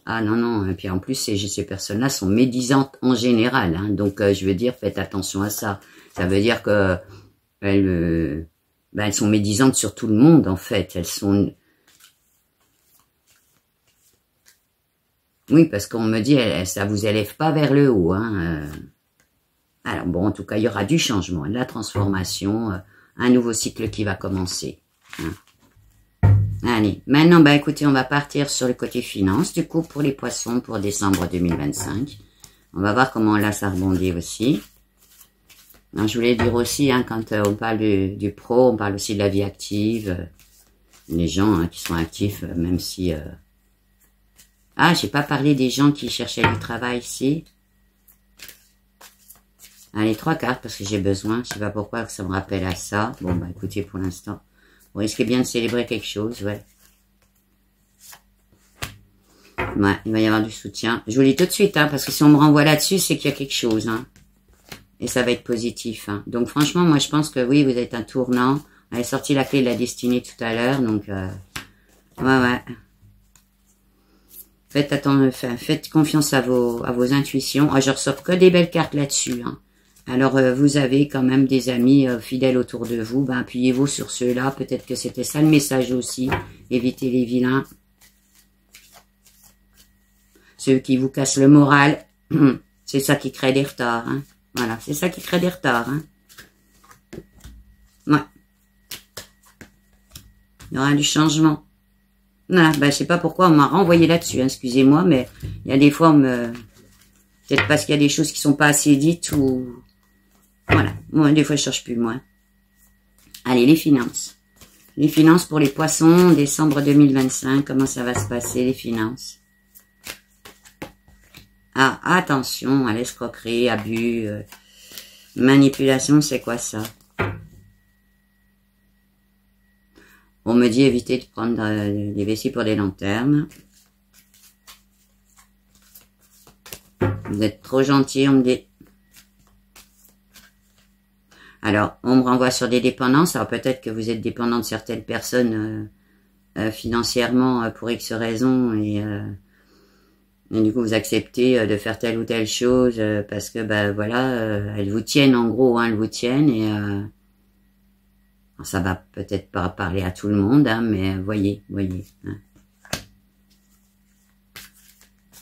Ah non, non, et puis en plus, ces personnes-là sont médisantes en général. Hein, donc, je veux dire, faites attention à ça. Ça veut dire que elles sont médisantes sur tout le monde, en fait. Elles sont... Oui, parce qu'on me dit, ça vous élève pas vers le haut. Hein, Alors bon, en tout cas, il y aura du changement, de la transformation, un nouveau cycle qui va commencer. Hein. Allez, maintenant, bah écoutez, on va partir sur le côté finance, du coup, pour les poissons, pour décembre 2025. On va voir comment là, ça rebondit aussi. Alors, je voulais dire aussi, hein, quand on parle du pro, on parle aussi de la vie active. Les gens hein, qui sont actifs, même si... Ah, j'ai pas parlé des gens qui cherchaient du travail ici. Allez, 3 cartes, parce que j'ai besoin. Je sais pas pourquoi que ça me rappelle à ça. Bon, bah écoutez, pour l'instant... Vous risquez bien de célébrer quelque chose, ouais. Ouais, il va y avoir du soutien. Je vous le dis tout de suite, hein, parce que si on me renvoie là-dessus, c'est qu'il y a quelque chose, hein. Et ça va être positif, hein. Donc franchement, moi je pense que oui, vous êtes un tournant. Elle a sorti la clé de la destinée tout à l'heure, donc... ouais. Faites confiance à vos intuitions. Ah, je ressors que des belles cartes là-dessus, hein. Alors, vous avez quand même des amis fidèles autour de vous. Ben, appuyez-vous sur ceux-là. Peut-être que c'était ça le message aussi. Évitez les vilains. Ceux qui vous cassent le moral. C'est ça qui crée des retards. Hein. Voilà, c'est ça qui crée des retards. Hein. Ouais. Il y aura du changement. Voilà, ben, je sais pas pourquoi on m'a renvoyé là-dessus. Hein, excusez-moi, mais il y a des fois, peut-être parce qu'il y a des choses qui sont pas assez dites ou... Voilà, moi des fois je cherche plus moi. Allez, les finances. Les finances pour les poissons, décembre 2025, comment ça va se passer les finances? Ah, attention à l'escroquerie, abus, manipulation, c'est quoi ça? On me dit éviter de prendre des vessies pour des lanternes. Vous êtes trop gentil, on me dit... Alors, on me renvoie sur des dépendances. Alors, peut-être que vous êtes dépendant de certaines personnes financièrement pour X raisons et du coup, vous acceptez de faire telle ou telle chose parce que, bah voilà, elles vous tiennent en gros, hein, elles vous tiennent et ça va peut-être pas parler à tout le monde, hein, mais voyez. Hein.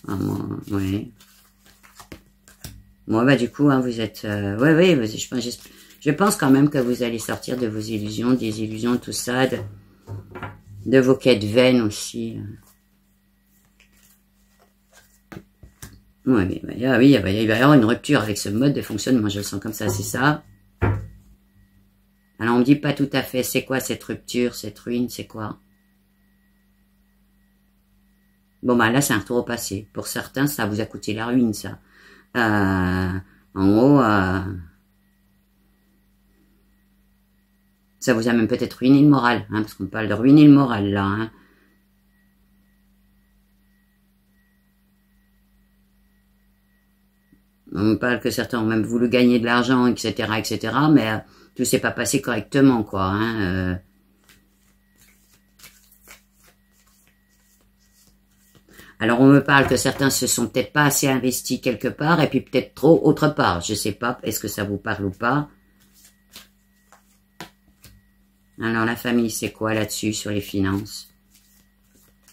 Ah, ouais. Moi, bah du coup, hein, vous êtes... ouais, je pense quand même que vous allez sortir de vos illusions, des illusions, tout ça, de vos quêtes vaines aussi. Ouais, mais oui, il va y avoir une rupture avec ce mode de fonctionnement, je le sens comme ça, c'est ça. Alors, on me dit pas tout à fait, c'est quoi cette rupture, cette ruine, c'est quoi? Bon, bah là, c'est un retour au passé. Pour certains, ça vous a coûté la ruine, ça. En gros... ça vous a même peut-être ruiné le moral, hein, parce qu'on parle de ruiner le moral, là. Hein. On parle que certains ont même voulu gagner de l'argent, etc., mais tout s'est pas passé correctement, quoi. Hein, Alors, on me parle que certains se sont peut-être pas assez investis quelque part, et puis peut-être trop autre part. Je sais pas, est-ce que ça vous parle ou pas? Alors, la famille, c'est quoi là-dessus, sur les finances?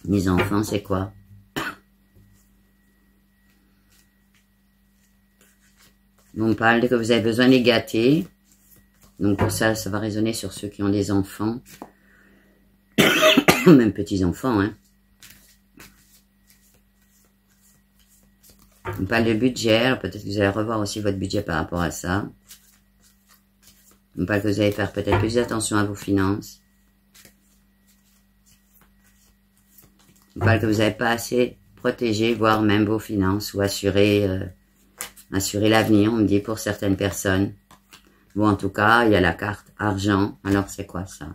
Les enfants, c'est quoi? On parle de que vous avez besoin de les gâter. Donc, pour ça, ça va résonner sur ceux qui ont des enfants. Même petits-enfants, hein. On parle de budget. Peut-être que vous allez revoir aussi votre budget par rapport à ça. On parle que vous allez faire peut-être plus attention à vos finances. On parle que vous n'avez pas assez protégé, voire même vos finances, ou assurer l'avenir, on me dit, pour certaines personnes. Bon, en tout cas, il y a la carte argent. Alors, c'est quoi ça?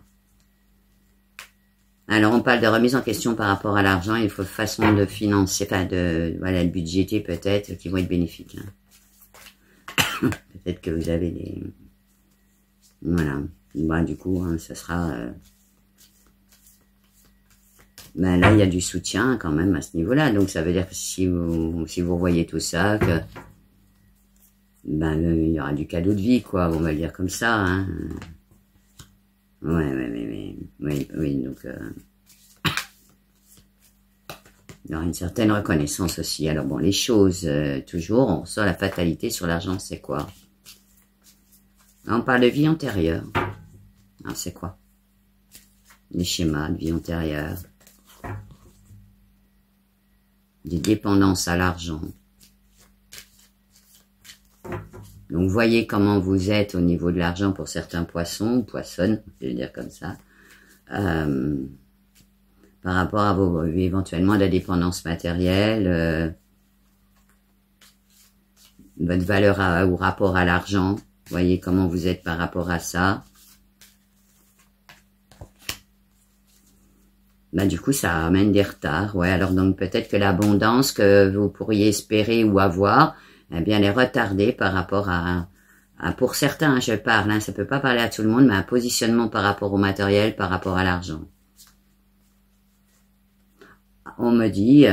Alors, on parle de remise en question par rapport à l'argent. Il faut façon de financer, enfin, de budgéter peut-être, qui vont être bénéfiques. Hein. Peut-être que vous avez des... Voilà. Bah, du coup, hein, ça sera... ben là, il y a du soutien quand même à ce niveau-là. Donc, ça veut dire que si vous voyez tout ça, que ben, il y aura du cadeau de vie, quoi. On va le dire comme ça. Hein. Oui. Donc, il y aura une certaine reconnaissance aussi. Alors, bon, les choses, toujours, on ressort la fatalité sur l'argent, c'est quoi? On parle de vie antérieure. Alors, c'est quoi? Les schémas de vie antérieure. Des dépendances à l'argent. Donc, voyez comment vous êtes au niveau de l'argent pour certains poissons, poissonnes, je vais le dire comme ça, par rapport à vos, éventuellement, la dépendance matérielle, votre valeur ou rapport à l'argent, voyez comment vous êtes par rapport à ça. Ben, du coup, ça amène des retards. Ouais, alors donc peut-être que l'abondance que vous pourriez espérer ou avoir, eh bien, elle est retardée par rapport à pour certains, je parle, hein, ça peut pas parler à tout le monde, mais un positionnement par rapport au matériel, par rapport à l'argent. On me dit,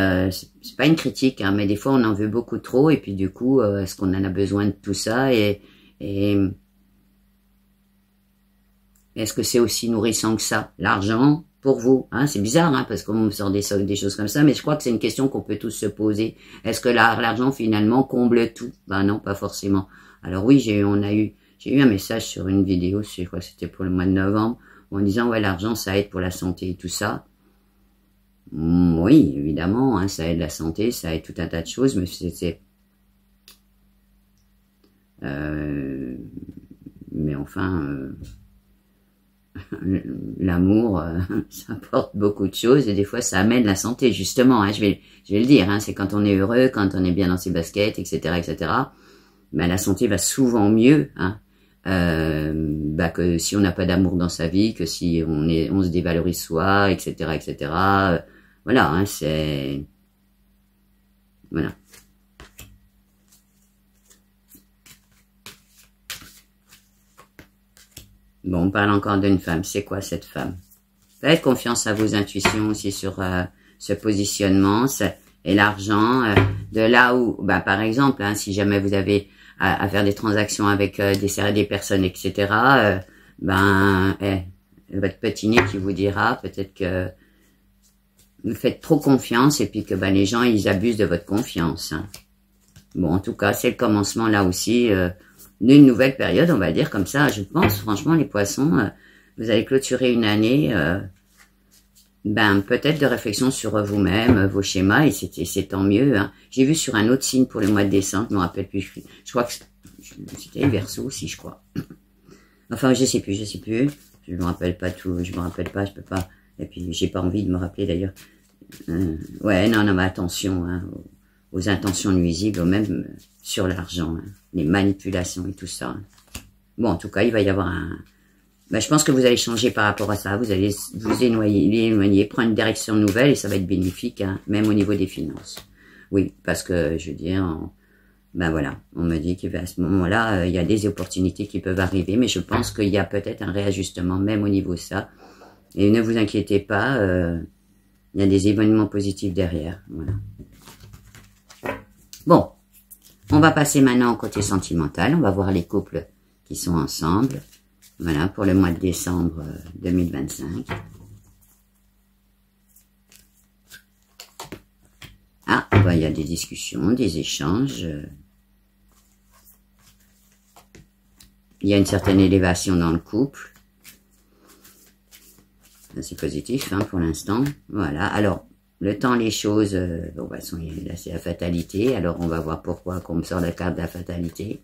c'est pas une critique, hein, mais des fois on en veut beaucoup trop, et puis du coup, est-ce qu'on en a besoin de tout ça, et est-ce que c'est aussi nourrissant que ça, l'argent pour vous, hein, c'est bizarre, hein, parce qu'on me sort des choses comme ça, mais je crois que c'est une question qu'on peut tous se poser. Est-ce que l'argent finalement comble tout? Ben non, pas forcément. Alors oui, j'ai eu un message sur une vidéo, je crois que c'était pour le mois de novembre, en disant ouais, l'argent ça aide pour la santé et tout ça. Oui, évidemment, hein, ça aide la santé, ça aide tout un tas de choses, mais mais enfin. L'amour, ça apporte beaucoup de choses et des fois ça amène la santé justement. Hein, je vais le dire. Hein, c'est quand on est heureux, quand on est bien dans ses baskets, etc. Ben, la santé va souvent mieux. Hein, que si on n'a pas d'amour dans sa vie, que si on se dévalorise soi, etc. Voilà. Hein, c'est voilà. Bon, on parle encore d'une femme. C'est quoi cette femme? Faites confiance à vos intuitions aussi sur ce positionnement et l'argent. De là où, bah, par exemple, hein, si jamais vous avez à faire des transactions avec des personnes, etc., votre petit nez qui vous dira peut-être que vous faites trop confiance et puis que les gens, ils abusent de votre confiance. Hein. Bon, en tout cas, c'est le commencement là aussi d'une nouvelle période, on va dire comme ça. Je pense, franchement, les poissons, vous allez clôturer une année, peut-être de réflexion sur vous-même, vos schémas, et c'est tant mieux. Hein. J'ai vu sur un autre signe pour le mois de décembre, je me rappelle plus, je crois que c'était Verseau aussi, je crois. Enfin, je sais plus, je me rappelle pas tout, je peux pas, et puis j'ai pas envie de me rappeler d'ailleurs. Ouais, non, mais attention, hein, aux intentions nuisibles, même sur l'argent, hein, les manipulations et tout ça. Hein. Bon, en tout cas, il va y avoir je pense que vous allez changer par rapport à ça. Vous allez vous éloigner, prendre une direction nouvelle et ça va être bénéfique, hein, même au niveau des finances. Oui, parce que, je veux dire, voilà, on me dit qu'à ce moment-là, il y a des opportunités qui peuvent arriver, mais je pense qu'il y a peut-être un réajustement, même au niveau de ça. Et ne vous inquiétez pas, il y a des événements positifs derrière. Voilà. Bon, on va passer maintenant au côté sentimental. On va voir les couples qui sont ensemble. Voilà, pour le mois de décembre 2025. Ah, il y a des discussions, des échanges. Il y a une certaine élévation dans le couple. C'est positif, hein, pour l'instant. Voilà, alors, le temps, les choses, là, c'est la fatalité. Alors, on va voir pourquoi qu'on me sort la carte de la fatalité.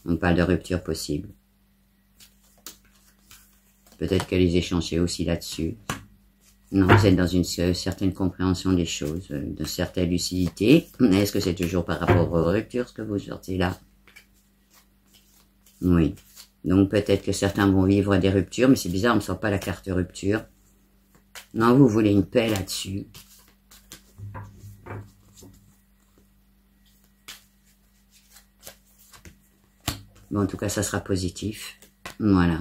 On parle de rupture possible. Peut-être que les échanges c'est aussi là-dessus. Non, vous êtes dans une certaine compréhension des choses, de certaine lucidité. Est-ce que c'est toujours par rapport aux ruptures ce que vous sortez là? Oui. Donc peut-être que certains vont vivre des ruptures, mais c'est bizarre, on ne sort pas la carte rupture. Non, vous voulez une paix là-dessus. Bon, en tout cas, ça sera positif. Voilà.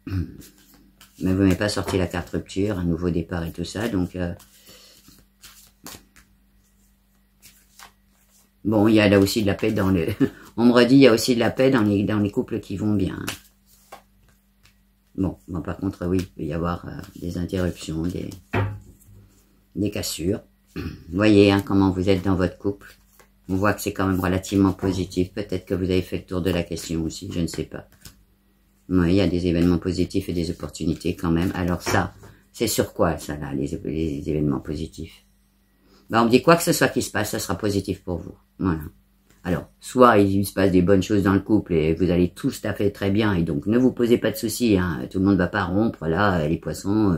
Mais vous n'avez pas sorti la carte rupture, un nouveau départ et tout ça, donc... Bon, il y a là aussi de la paix dans le... On me redit, il y a aussi de la paix dans les couples qui vont bien. Bon, par contre, oui, il peut y avoir des interruptions, des cassures. Vous voyez hein, comment vous êtes dans votre couple. On voit que c'est quand même relativement positif. Peut-être que vous avez fait le tour de la question aussi, je ne sais pas. Oui, il y a des événements positifs et des opportunités quand même. Alors ça, c'est sur quoi ça là, les événements positifs? Ben, on me dit quoi que ce soit qui se passe, ça sera positif pour vous. Voilà. Alors, soit il se passe des bonnes choses dans le couple et vous allez tous à fait très bien et donc ne vous posez pas de soucis, hein, tout le monde va pas rompre là, les poissons,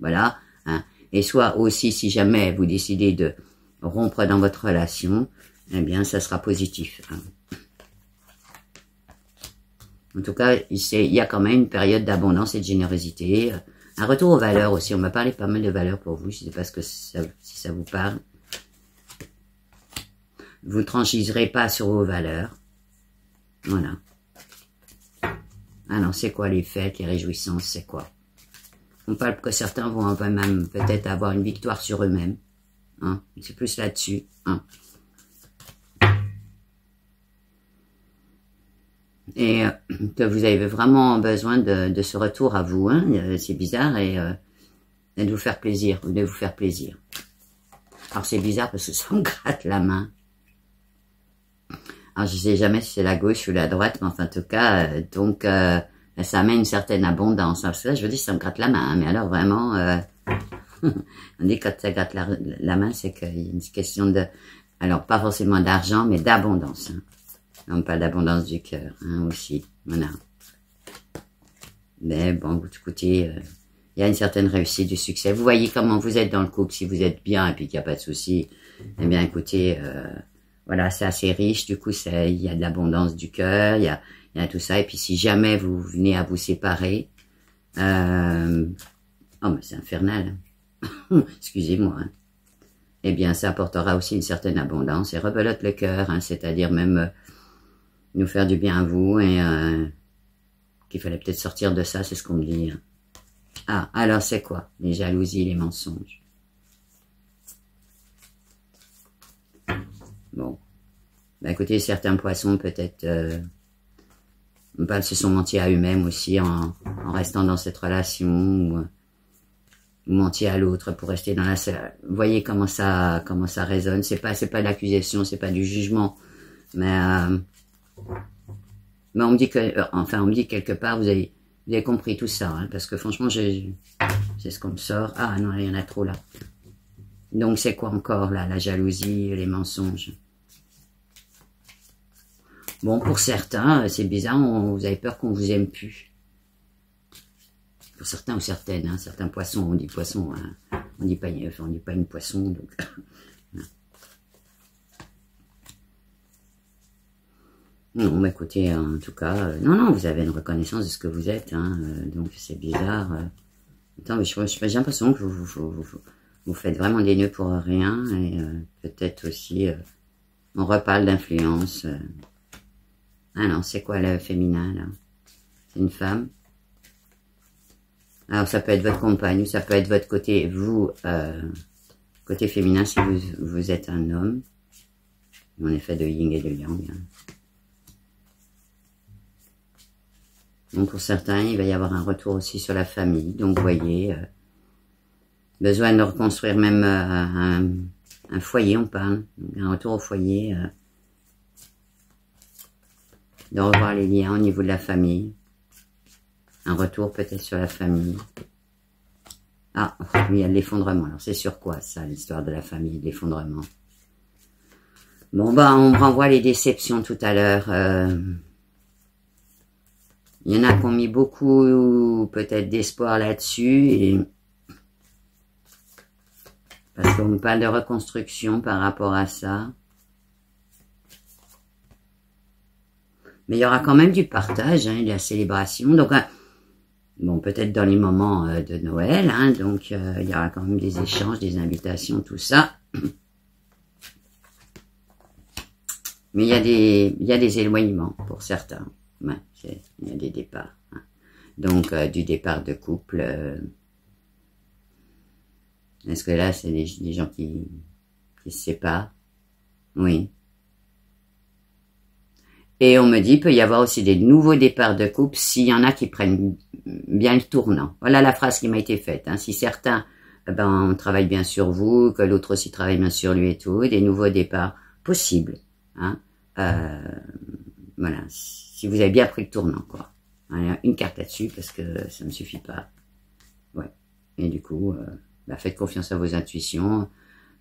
voilà. Hein. Et soit aussi si jamais vous décidez de rompre dans votre relation, eh bien ça sera positif. Hein. En tout cas, il y a quand même une période d'abondance et de générosité. Un retour aux valeurs aussi. On m'a parlé pas mal de valeurs pour vous. Je ne sais pas si ça vous parle. Vous ne tranchiserez pas sur vos valeurs. Voilà. Alors, c'est quoi les fêtes, les réjouissances, c'est quoi? On parle que certains vont même peut-être avoir une victoire sur eux-mêmes. Hein? C'est plus là-dessus. Hein? Et que vous avez vraiment besoin de ce retour à vous. Hein? C'est bizarre et de vous faire plaisir. De vous faire plaisir. Alors, c'est bizarre parce que ça me gratte la main. Alors, je ne sais jamais si c'est la gauche ou la droite, mais enfin, en tout cas, ça amène une certaine abondance. Alors, ça, je veux dire, ça me gratte la main, hein, mais alors vraiment, on dit quand ça gratte la main, c'est qu'il y a une question de, alors pas forcément d'argent, mais d'abondance. Hein. On parle d'abondance du cœur, hein, aussi, voilà. Mais bon, écoutez, il y a une certaine réussite, du succès. Vous voyez comment vous êtes dans le couple, si vous êtes bien et puis qu'il n'y a pas de souci, eh bien, écoutez, voilà, c'est assez riche, du coup, il y a de l'abondance du cœur, il y a tout ça. Et puis, si jamais vous venez à vous séparer, oh, mais c'est infernal. Excusez-moi. Hein. Eh bien, ça apportera aussi une certaine abondance et rebelote le cœur, hein, c'est-à-dire même nous faire du bien à vous et qu'il fallait peut-être sortir de ça, c'est ce qu'on me dit. Hein. Ah, alors c'est quoi? Les jalousies, les mensonges. Bon, ben écoutez, certains poissons peut-être se sont mentis à eux-mêmes aussi en restant dans cette relation ou mentir à l'autre pour rester dans la... Vous voyez comment ça résonne. C'est pas de l'accusation, c'est pas du jugement, mais on me dit que, enfin on me dit quelque part vous avez compris tout ça, hein, parce que franchement c'est ce qu'on me sort. Ah non, il y en a trop là. Donc c'est quoi encore là, la jalousie, les mensonges? Bon, pour certains, c'est bizarre, vous avez peur qu'on vous aime plus. Pour certains ou certaines, hein, certains poissons, on dit poisson, hein, on dit pas une poisson, donc... Non, bah écoutez, en tout cas, non, vous avez une reconnaissance de ce que vous êtes, hein, donc c'est bizarre. Attends, mais j'ai l'impression que vous faites vraiment des nœuds pour rien, et peut-être aussi, on reparle d'influence. Ah non, c'est quoi le féminin, là? C'est une femme? Alors, ça peut être votre compagne, ou ça peut être votre côté, vous, côté féminin, si vous êtes un homme. On est fait de yin et de yang. Hein. Donc, pour certains, il va y avoir un retour aussi sur la famille. Donc, vous voyez, besoin de reconstruire même un foyer, on parle. Donc, un retour au foyer, de revoir les liens au niveau de la famille. Un retour peut-être sur la famille. Ah, oui, il y a de l'effondrement. Alors, c'est sur quoi, ça, l'histoire de la famille, de l'effondrement? Bon, bah, on me renvoie les déceptions tout à l'heure. Il y en a qui ont mis beaucoup, peut-être, d'espoir là-dessus. Et... parce qu'on me parle de reconstruction par rapport à ça. Mais il y aura quand même du partage, hein, de la célébration. Donc, bon, peut-être dans les moments de Noël, hein, donc il y aura quand même des échanges, des invitations, tout ça. Mais il y a des éloignements pour certains. Ouais, il y a des départs. Hein. Donc, du départ de couple. Est-ce que là, c'est des gens qui se séparent? Oui. Et on me dit, peut y avoir aussi des nouveaux départs de couple s'il y en a qui prennent bien le tournant. Voilà la phrase qui m'a été faite. Hein. Si certains, on travaille bien sur vous, que l'autre aussi travaille bien sur lui et tout, des nouveaux départs possibles. Hein. Voilà, si vous avez bien pris le tournant, quoi. Voilà, une carte là-dessus, parce que ça me suffit pas. Ouais. Et du coup, faites confiance à vos intuitions.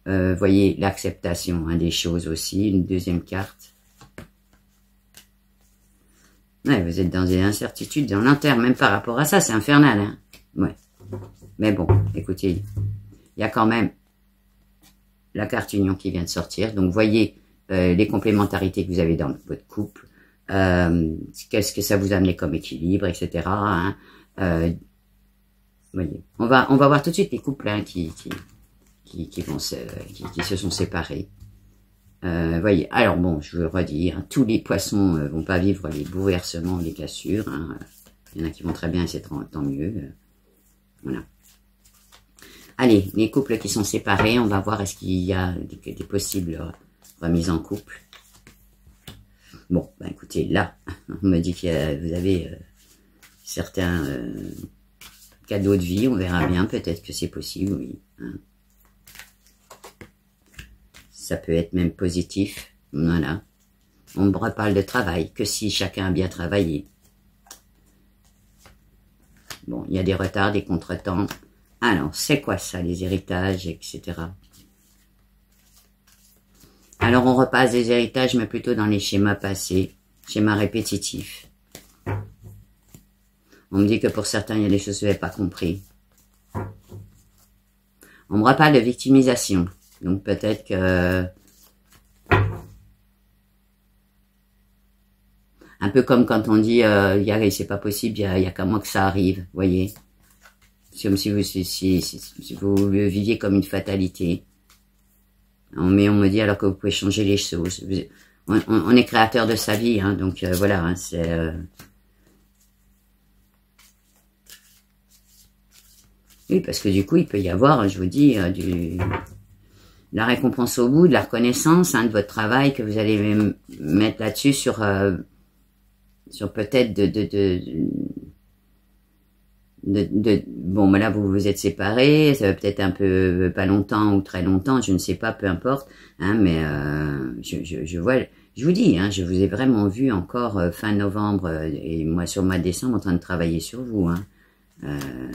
Voyez l'acceptation des choses aussi, une deuxième carte. Ouais, vous êtes dans des incertitudes dans l'interne, même par rapport à ça, c'est infernal. Hein. Ouais. Mais bon, écoutez, il y a quand même la carte union qui vient de sortir. Donc, voyez les complémentarités que vous avez dans votre couple. Qu'est-ce que ça vous a amené comme équilibre, etc. Hein. Voyez. On va voir tout de suite les couples qui se sont séparés. Voyez, alors bon, je vous redis, hein, tous les poissons vont pas vivre les bouleversements, les cassures. Hein. Il y en a qui vont très bien et c'est tant mieux. Voilà. Allez, les couples qui sont séparés, on va voir est-ce qu'il y a des possibles remises en couple. Bon, écoutez, là, on me dit que vous avez certains cadeaux de vie, on verra bien, peut-être que c'est possible, oui. Hein. Ça peut être même positif, voilà. On me reparle de travail, que si chacun a bien travaillé. Bon, il y a des retards, des contretemps. Alors, c'est quoi ça, les héritages, etc. Alors, on repasse des héritages, mais plutôt dans les schémas passés, schémas répétitifs. On me dit que pour certains, il y a des choses que vous n'avez pas compris. On me reparle de victimisation. Donc peut-être que... Un peu comme quand on dit, c'est pas possible, il y a qu'à moi que ça arrive, voyez. C'est comme si vous le viviez comme une fatalité. Mais on me dit alors que vous pouvez changer les choses. On est créateur de sa vie, hein, donc voilà, hein, c'est... Oui, parce que du coup, il peut y avoir, je vous dis, la récompense au bout, de la reconnaissance de votre travail que vous allez mettre là-dessus sur peut-être bon, mais là, vous vous êtes séparés, ça va peut-être un peu, pas longtemps ou très longtemps, je ne sais pas, peu importe, hein, mais je vois, je vous dis, hein, je vous ai vraiment vu encore fin novembre et moi sur le mois de décembre en train de travailler sur vous, hein.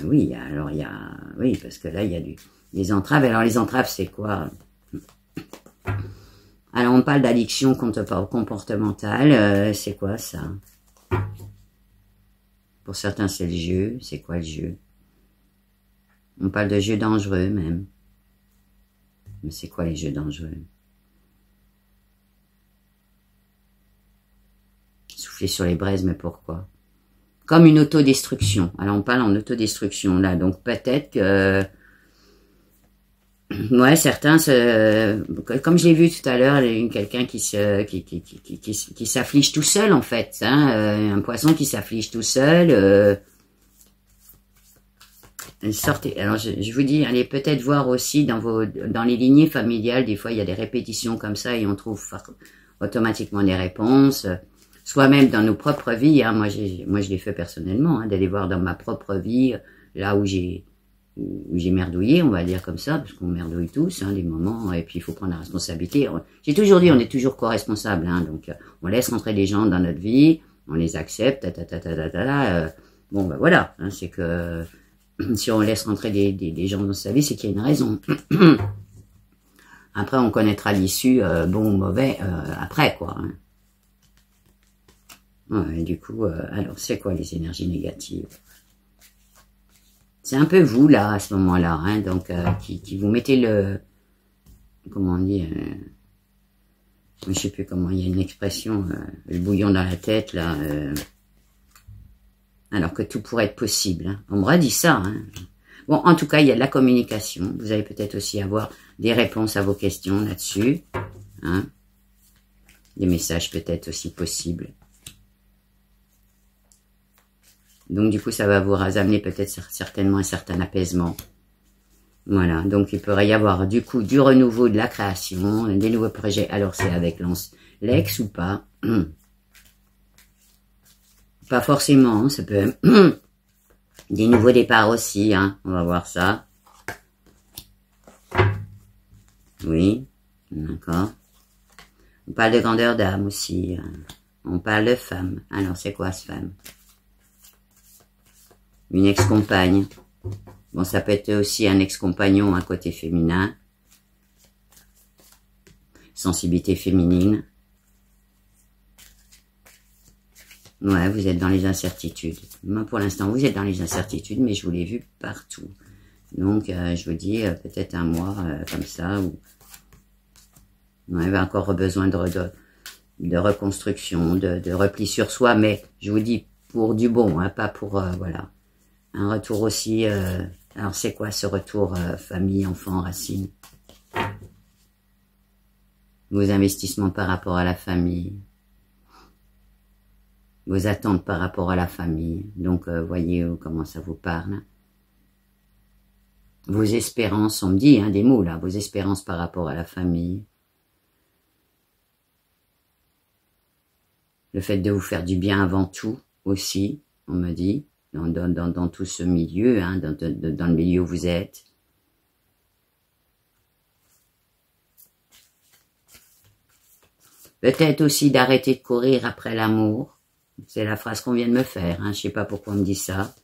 Oui, alors il y a, oui, parce que là, il y a des entraves. Alors les entraves, c'est quoi? Alors on parle d'addiction comportementale, c'est quoi ça? Pour certains, c'est le jeu. C'est quoi le jeu? On parle de jeux dangereux même. Mais c'est quoi les jeux dangereux? Souffler sur les braises, mais pourquoi? Comme une autodestruction. Alors on parle en autodestruction là, donc peut-être que... Ouais, certains, comme je l'ai vu tout à l'heure, quelqu'un qui s'afflige tout seul en fait, hein, un poisson qui s'afflige tout seul. Sortez. Alors je vous dis, allez peut-être voir aussi dans les lignées familiales, des fois il y a des répétitions comme ça et on trouve automatiquement des réponses. Soit même dans nos propres vies. Hein, moi je l'ai fait personnellement, hein, d'aller voir dans ma propre vie là où j'ai merdouillé, on va dire comme ça, parce qu'on merdouille tous, hein, des moments, et puis il faut prendre la responsabilité. J'ai toujours dit, on est toujours co-responsable, hein, donc on laisse rentrer des gens dans notre vie, on les accepte, bon, ben voilà, hein, c'est que si on laisse rentrer des gens dans sa vie, c'est qu'il y a une raison. Après, on connaîtra l'issue, bon ou mauvais, après, quoi. Hein. Ouais, et du coup, alors, c'est quoi les énergies négatives? C'est un peu vous, là, à ce moment-là, hein, donc, qui vous mettez le... Comment on dit je sais plus comment, il y a une expression, le bouillon dans la tête, là, alors que tout pourrait être possible. Hein. On me redit ça. Hein. Bon, en tout cas, il y a de la communication. Vous allez peut-être aussi avoir des réponses à vos questions là-dessus. Hein. Des messages peut-être aussi possibles. Donc, du coup, ça va vous amener peut-être certainement un certain apaisement. Voilà, donc il pourrait y avoir du coup du renouveau, de la création, des nouveaux projets. Alors, c'est avec l'ex ou pas? Pas forcément, ça peut... Des nouveaux départs aussi, hein. On va voir ça. Oui, d'accord. On parle de grandeur d'âme aussi. On parle de femme. Alors, c'est quoi ce femme? Une ex-compagne. Bon, ça peut être aussi un ex-compagnon, un côté féminin. Sensibilité féminine. Ouais, vous êtes dans les incertitudes. Moi, pour l'instant, vous êtes dans les incertitudes, mais je vous l'ai vu partout. Donc, je vous dis, peut-être un mois comme ça, où on avait encore besoin de reconstruction, de repli sur soi, mais je vous dis pour du bon, hein, pas pour, voilà. Un retour aussi, alors c'est quoi ce retour famille, enfant, racine? Vos investissements par rapport à la famille. Vos attentes par rapport à la famille. Donc, voyez comment ça vous parle. Vos espérances, on me dit hein, des mots là, vos espérances par rapport à la famille. Le fait de vous faire du bien avant tout aussi, on me dit, dans tout ce milieu, hein, dans le milieu où vous êtes. Peut-être aussi d'arrêter de courir après l'amour. C'est la phrase qu'on vient de me faire, hein, je sais pas pourquoi on me dit ça.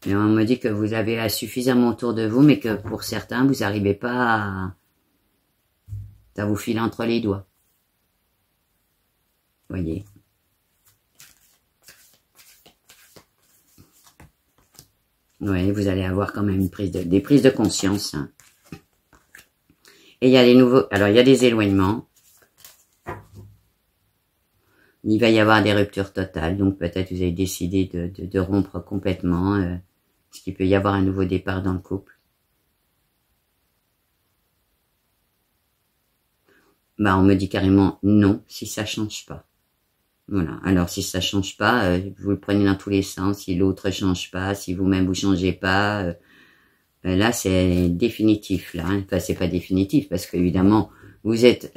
Mais on me dit que vous avez suffisamment autour de vous, mais que pour certains, vous n'arrivez pas à... Ça vous file entre les doigts. Voyez. Oui, vous allez avoir quand même des prises de conscience. Hein. Et il y a les nouveaux... Alors, il y a des éloignements. Il va y avoir des ruptures totales. Donc, peut-être vous avez décidé de rompre complètement. Est-ce qu'il peut y avoir un nouveau départ dans le couple? Bah, on me dit carrément non, si ça change pas. Voilà. Alors, si ça change pas, vous le prenez dans tous les sens. Si l'autre change pas, si vous-même vous changez pas, là, c'est définitif, là. Hein. Enfin, c'est pas définitif, parce qu'évidemment, vous êtes,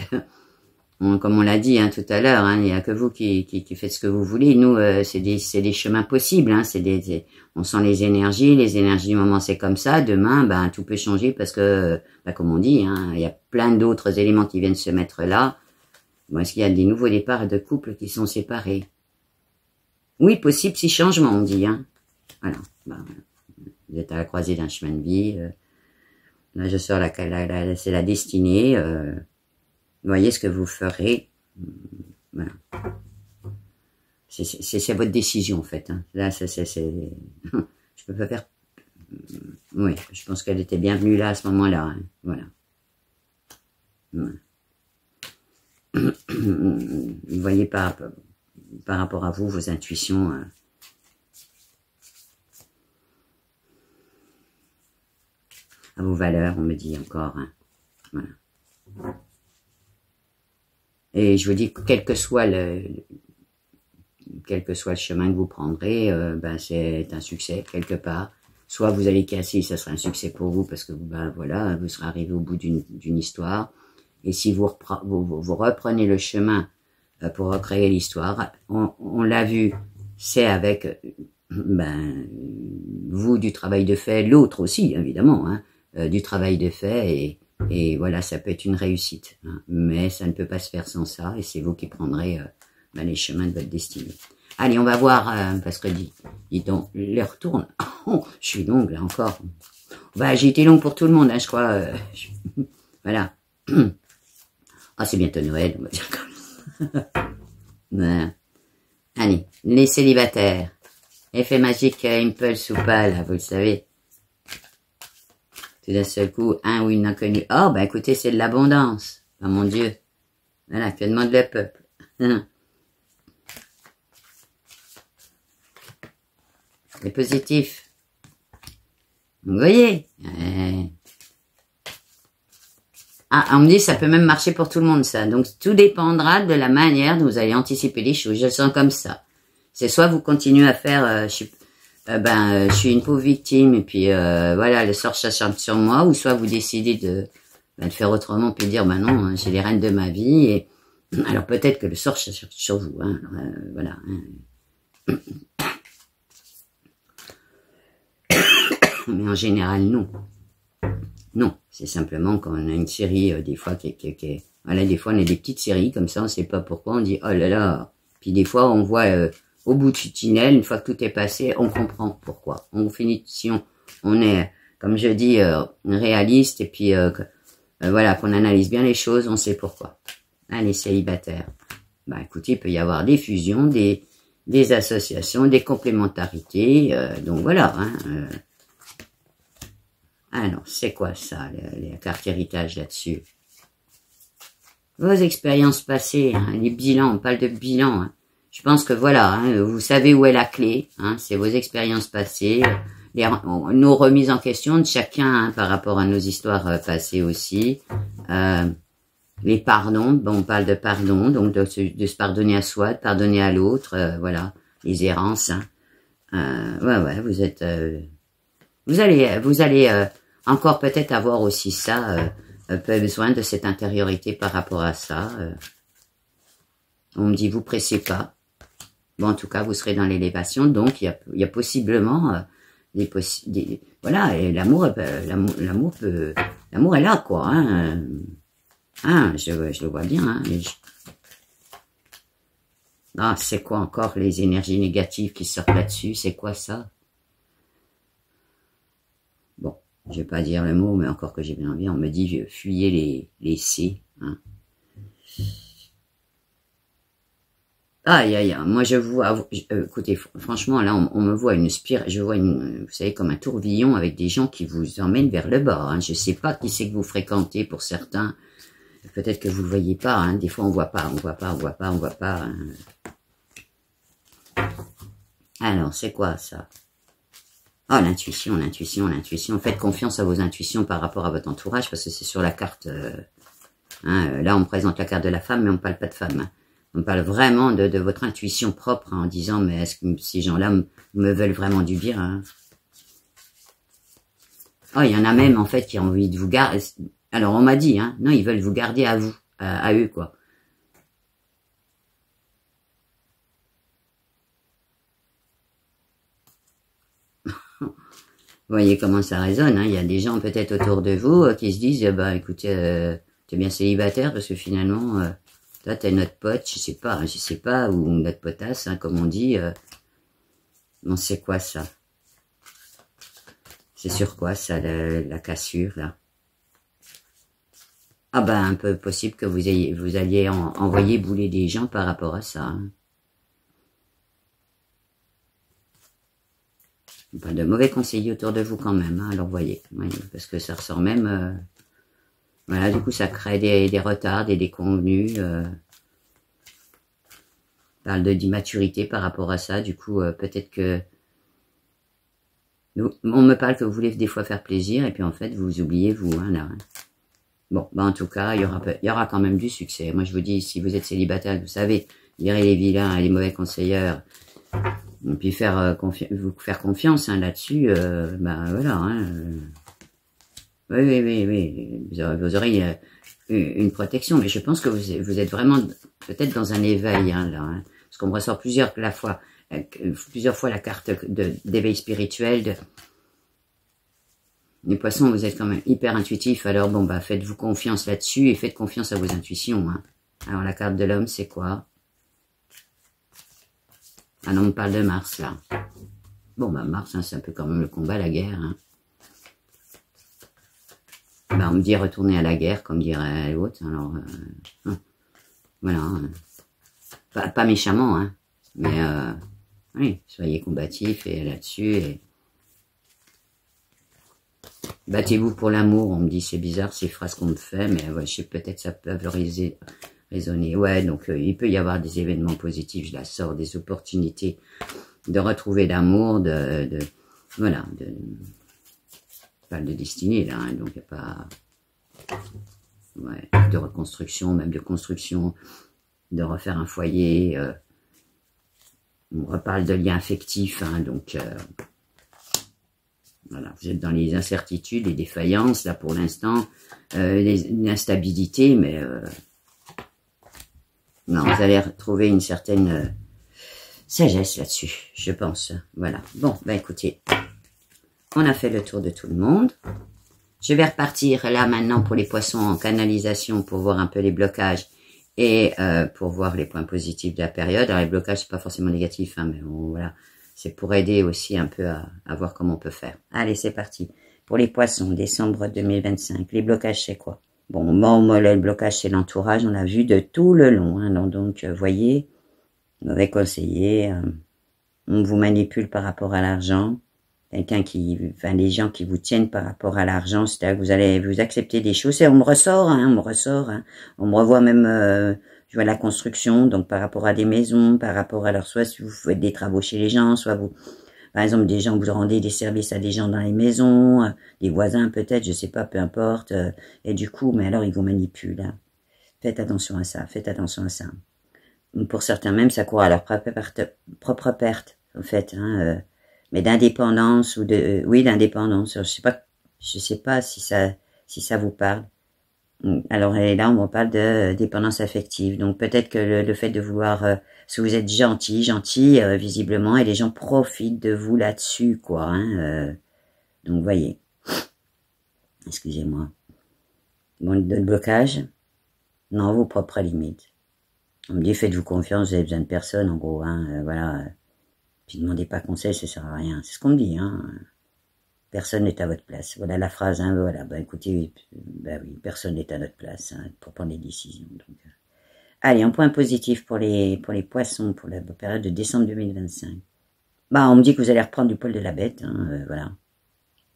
comme on l'a dit hein, tout à l'heure, hein, il n'y a que vous qui faites ce que vous voulez. Nous, c'est des chemins possibles. Hein, on sent les énergies du moment, c'est comme ça. Demain, ben, tout peut changer, parce que, ben, comme on dit, hein, il y a plein d'autres éléments qui viennent se mettre là. Bon, est-ce qu'il y a des nouveaux départs de couples qui sont séparés? Oui, possible, si changement, on dit. Hein. Voilà. Ben, vous êtes à la croisée d'un chemin de vie. Là, je sors c'est la destinée. Voyez ce que vous ferez. Voilà. C'est votre décision, en fait. Hein. Là, je peux pas faire... Oui, je pense qu'elle était bienvenue là, à ce moment-là. Hein. Voilà. Voilà. Vous voyez par rapport à vous, vos intuitions... à vos valeurs, on me dit encore. Hein. Voilà. Et je vous dis, quel que soit le chemin que vous prendrez, ben c'est un succès quelque part. Soit vous allez casser, ça sera un succès pour vous parce que ben voilà, vous serez arrivé au bout d'une histoire. Et si vous reprenez le chemin pour recréer l'histoire, on l'a vu, c'est avec ben vous du travail de fait, l'autre aussi évidemment, hein, du travail de fait et voilà, ça peut être une réussite, hein, mais ça ne peut pas se faire sans ça, et c'est vous qui prendrez ben, les chemins de votre destinée. Allez, on va voir, parce que dis donc, l'heure tourne. Oh, je suis longue, là, encore. Bah, j'ai été longue pour tout le monde, hein, je crois. Voilà. Ah, c'est bientôt Noël, on va dire comme ça. Voilà. Allez, les célibataires. Effet magique impulse ou pas, là, vous le savez. Tout d'un seul coup, un ou une inconnue. Oh, ben écoutez, c'est de l'abondance. Oh mon Dieu. Voilà, que demande le peuple. C'est positif. Vous voyez. Ah, on me dit ça peut même marcher pour tout le monde, ça. Donc, tout dépendra de la manière dont vous allez anticiper les choses. Je le sens comme ça. C'est soit vous continuez à faire, je suis une pauvre victime et puis voilà, le sort s'acharne sur moi, ou soit vous décidez de faire autrement puis dire ben non, hein, j'ai les rênes de ma vie et alors peut-être que le sort s'acharne sur vous, hein, voilà. Hein. Mais en général non. Non, c'est simplement quand on a une série des fois voilà, des fois on a des petites séries comme ça, on sait pas pourquoi, on dit oh là là, puis des fois on voit au bout du tunnel, une fois que tout est passé, on comprend pourquoi. On finit, si on est, comme je dis, réaliste et puis voilà, qu'on analyse bien les choses, on sait pourquoi. Hein, les célibataires. Bah écoutez, il peut y avoir des fusions, des associations, des complémentarités, donc voilà. Hein, alors, c'est quoi ça, la carte héritage là-dessus? Vos expériences passées, hein, les bilans, on parle de bilan. Hein. Je pense que voilà, hein, vous savez où est la clé, hein, c'est vos expériences passées, nos remises en question de chacun hein, par rapport à nos histoires passées aussi. Les pardons, bon, on parle de pardon, donc de se pardonner à soi, de pardonner à l'autre, voilà, les errances. Hein. Ouais, vous êtes... vous allez encore peut-être avoir aussi ça, besoin de cette intériorité par rapport à ça. On me dit, vous pressez pas. Bon, en tout cas, vous serez dans l'élévation, donc il y a possiblement voilà, et l'amour est là, quoi. Hein, je le vois bien. Hein, ah, c'est quoi encore les énergies négatives qui sortent là-dessus? C'est quoi ça? Bon, je vais pas dire le mot, mais encore que j'ai bien envie, on me dit fuyez les C. Hein. Aïe, moi je vois, écoutez, franchement là on me voit une spirale, je vois vous savez comme un tourbillon avec des gens qui vous emmènent vers le bas. Hein. Je sais pas qui c'est que vous fréquentez pour certains, peut-être que vous le voyez pas. Hein. Des fois on voit pas. Hein. Alors c'est quoi ça? Oh, l'intuition. Faites confiance à vos intuitions par rapport à votre entourage, parce que c'est sur la carte. Hein, là, on présente la carte de la femme, mais on parle pas de femme. Hein. On parle vraiment de votre intuition propre, hein, en disant, mais est-ce que ces gens-là me veulent vraiment du bien? Hein? Oh, il y en a même, en fait, qui ont envie de vous garder. Alors, on m'a dit, hein, non, ils veulent vous garder à vous, à eux, quoi. Vous voyez comment ça résonne, hein. Il y a des gens peut-être autour de vous qui se disent, bah écoutez, t'es bien célibataire parce que finalement, toi t'es notre pote, je sais pas, ou notre potasse, hein, comme on dit. Non, c'est quoi ça? C'est sur quoi ça, la cassure là? Ah ben un peu possible que vous alliez envoyer bouler des gens par rapport à ça. Hein. Pas de mauvais conseillers autour de vous quand même, hein, alors voyez, parce que ça ressort même, voilà, du coup ça crée des retards, des déconvenus, parle d'immaturité par rapport à ça, du coup peut-être que, on me parle que vous voulez des fois faire plaisir, et puis en fait vous oubliez vous, hein, là. Hein. Bon, bah en tout cas, il y aura quand même du succès. Moi je vous dis, si vous êtes célibataire, vous savez, lirez les vilains et les mauvais conseillers, et puis vous faire confiance hein, là-dessus, bah voilà. Hein, oui. Vous aurez une protection, mais je pense que vous êtes vraiment peut-être dans un éveil hein, là, hein, parce qu'on me ressort plusieurs fois la carte d'éveil spirituel. Les poissons, vous êtes quand même hyper intuitifs, alors bon bah faites-vous confiance là-dessus et faites confiance à vos intuitions. Hein. Alors la carte de l'homme, c'est quoi? Ah non, on parle de Mars, là. Bon, bah Mars, hein, c'est un peu quand même le combat, la guerre. Hein. Bah, on me dit retourner à la guerre, comme dirait l'autre. Alors, voilà. Hein. Pas méchamment, hein. Mais, oui, soyez combatifs et là-dessus. Et... battez-vous pour l'amour. On me dit, c'est bizarre ces phrases qu'on me fait, mais ouais, je sais peut-être ça peut raisonner. Ouais, donc il peut y avoir des événements positifs, je la sors, des opportunités de retrouver l'amour, voilà, pas de destinée là, hein, donc il n'y a pas, ouais, de reconstruction, même de construction, de refaire un foyer, On reparle de liens affectifs, hein, donc voilà, vous êtes dans les incertitudes, les défaillances, là pour l'instant, l'instabilité, mais non, vous allez retrouver une certaine sagesse là-dessus, je pense. Voilà. Bon, ben écoutez, on a fait le tour de tout le monde. Je vais repartir là maintenant pour les poissons en canalisation pour voir un peu les blocages et pour voir les points positifs de la période. Alors les blocages, c'est pas forcément négatif, hein, mais bon, voilà, c'est pour aider aussi un peu à voir comment on peut faire. Allez, c'est parti. Pour les poissons, décembre 2025, les blocages, c'est quoi? Bon, moi, le blocage, c'est l'entourage, on l'a vu de tout le long, hein, donc, voyez, mauvais conseiller, on vous manipule par rapport à l'argent, quelqu'un enfin, les gens qui vous tiennent par rapport à l'argent, c'est-à-dire que vous allez vous accepter des choses, et on me ressort, hein, on me revoit même, je vois la construction, donc par rapport à des maisons, par rapport à leur, soit si vous faites des travaux chez les gens, soit vous, par exemple, des gens, vous rendez des services à des gens dans les maisons, des voisins peut-être, je sais pas, peu importe, et du coup, mais alors ils vous manipulent, hein. Faites attention à ça, faites attention à ça. Pour certains même, ça court à leur propre perte, en fait, hein, mais d'indépendance ou de, oui, d'indépendance. Je sais pas si ça vous parle. Alors là, on me parle de dépendance affective. Donc peut-être que le fait de vouloir, si vous êtes gentil, visiblement, et les gens profitent de vous là-dessus, quoi. Hein, donc voyez. Excusez-moi. Bon, de blocage. Non, vos propres limites. On me dit, faites-vous confiance, vous avez besoin de personne, en gros, hein, voilà. Puis demandez pas conseil, ça sert à rien. C'est ce qu'on me dit, hein. Personne n'est à votre place. Voilà la phrase, hein, voilà. Ben écoutez, oui, personne n'est à notre place, hein, pour prendre les décisions. Donc, allez, un point positif pour les poissons, pour la période de décembre 2025. Bah, on me dit que vous allez reprendre du poil de la bête, hein, voilà.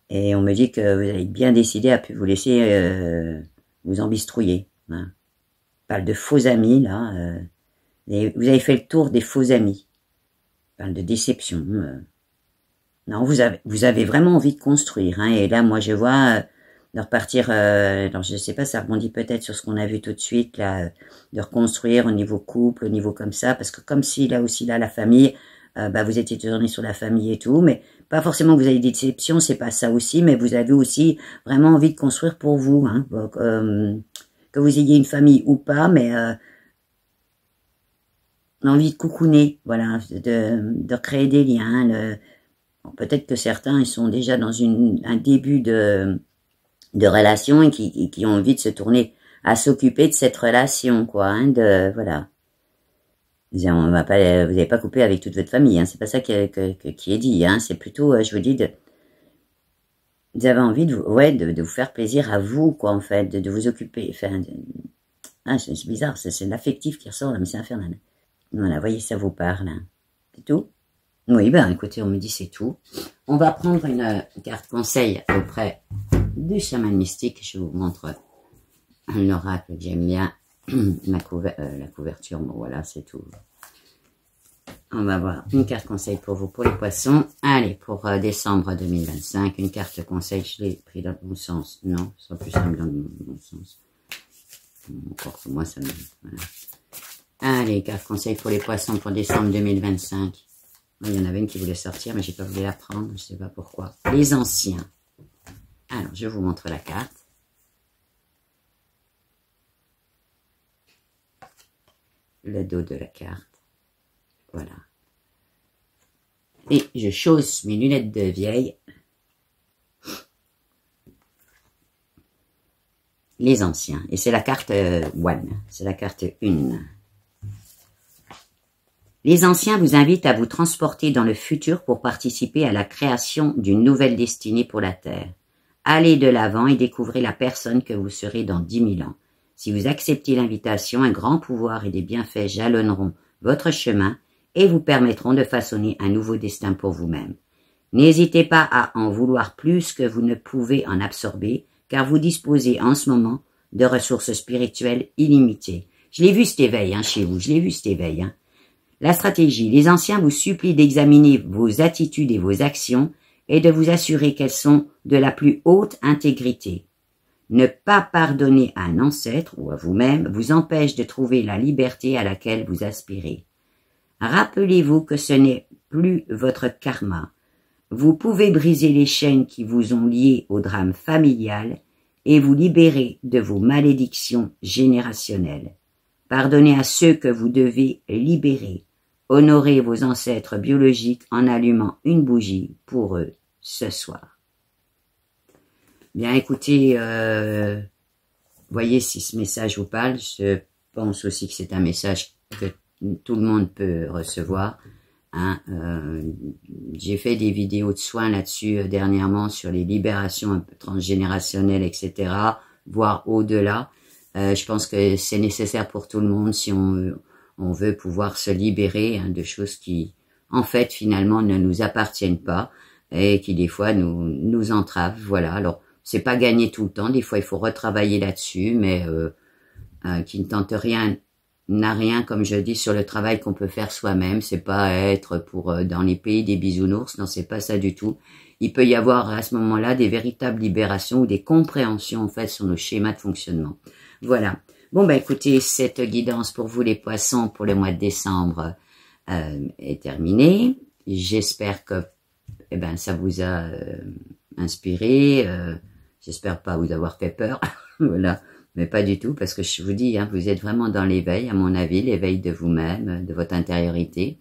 Et on me dit que vous allez bien décider à plus vous laisser vous embistrouiller, hein. On parle de faux amis, là. Vous avez fait le tour des faux amis. On parle de déception. Non, vous avez vraiment envie de construire, hein. Et là, moi, je vois de repartir. Alors, je sais pas, ça rebondit peut-être sur ce qu'on a vu tout de suite, là, de reconstruire au niveau couple, au niveau comme ça, parce que comme si là aussi là, la famille, bah, vous étiez tourné sur la famille et tout, mais pas forcément que vous avez des déceptions, c'est pas ça aussi, mais vous avez aussi vraiment envie de construire pour vous, hein. Donc, que vous ayez une famille ou pas, mais envie de coucouner, voilà, de créer des liens. Bon, peut-être que certains ils sont déjà dans un début de relation et qui ont envie de se tourner à s'occuper de cette relation, quoi, hein, voilà. Vous n'avez pas coupé avec toute votre famille, hein, c'est pas ça qui est dit, hein, c'est plutôt, je vous dis, vous avez envie de vous faire plaisir à vous, quoi, en fait, de vous occuper, enfin, c'est bizarre, c'est l'affectif qui ressort, là, mais c'est infernal. Voilà, voyez, ça vous parle, hein. C'est tout? Oui, ben, écoutez, on me dit c'est tout. On va prendre une carte conseil auprès du chaman mystique. Je vous montre l'oracle que j'aime bien. La couverture, bon, voilà, c'est tout. On va voir une carte conseil pour vous, pour les poissons. Allez, pour décembre 2025, une carte conseil, je l'ai pris dans le bon sens. Non, ce sera plus simple dans le bon sens. Encore que moi, ça me... Voilà. Allez, carte conseil pour les poissons pour décembre 2025. Il y en avait une qui voulait sortir, mais j'ai pas voulu la prendre, je sais pas pourquoi. Les anciens. Alors, je vous montre la carte. Le dos de la carte. Voilà. Et je chausse mes lunettes de vieille. Les anciens. Et c'est la carte one. C'est la carte 1. Les anciens vous invitent à vous transporter dans le futur pour participer à la création d'une nouvelle destinée pour la Terre. Allez de l'avant et découvrez la personne que vous serez dans 10 000 ans. Si vous acceptez l'invitation, un grand pouvoir et des bienfaits jalonneront votre chemin et vous permettront de façonner un nouveau destin pour vous-même. N'hésitez pas à en vouloir plus que vous ne pouvez en absorber, car vous disposez en ce moment de ressources spirituelles illimitées. Je l'ai vu cet éveil, hein, chez vous, je l'ai vu cet éveil, hein. La stratégie. Les anciens vous supplient d'examiner vos attitudes et vos actions et de vous assurer qu'elles sont de la plus haute intégrité. Ne pas pardonner à un ancêtre ou à vous-même vous empêche de trouver la liberté à laquelle vous aspirez. Rappelez-vous que ce n'est plus votre karma. Vous pouvez briser les chaînes qui vous ont liés au drame familial et vous libérer de vos malédictions générationnelles. Pardonnez à ceux que vous devez libérer. Honorez vos ancêtres biologiques en allumant une bougie pour eux ce soir. Bien, écoutez, voyez si ce message vous parle. Je pense aussi que c'est un message que tout le monde peut recevoir. Hein. J'ai fait des vidéos de soins là-dessus dernièrement sur les libérations un peu transgénérationnelles, etc., voire au-delà. Je pense que c'est nécessaire pour tout le monde si on veut pouvoir se libérer de choses qui, en fait, finalement, ne nous appartiennent pas et qui, des fois, nous entravent. Voilà, alors, c'est pas gagné tout le temps. Des fois, il faut retravailler là-dessus, mais qui ne tente rien, n'a rien, comme je dis, sur le travail qu'on peut faire soi-même. C'est pas être pour dans les pays des bisounours. Non, c'est pas ça du tout. Il peut y avoir à ce moment-là des véritables libérations ou des compréhensions, en fait, sur nos schémas de fonctionnement. Voilà. Bon, ben écoutez, cette guidance pour vous les poissons pour le mois de décembre est terminée. J'espère que ça vous a inspiré. J'espère pas vous avoir fait peur. Voilà. Mais pas du tout, parce que je vous dis, vous êtes vraiment dans l'éveil, à mon avis, l'éveil de vous-même, de votre intériorité.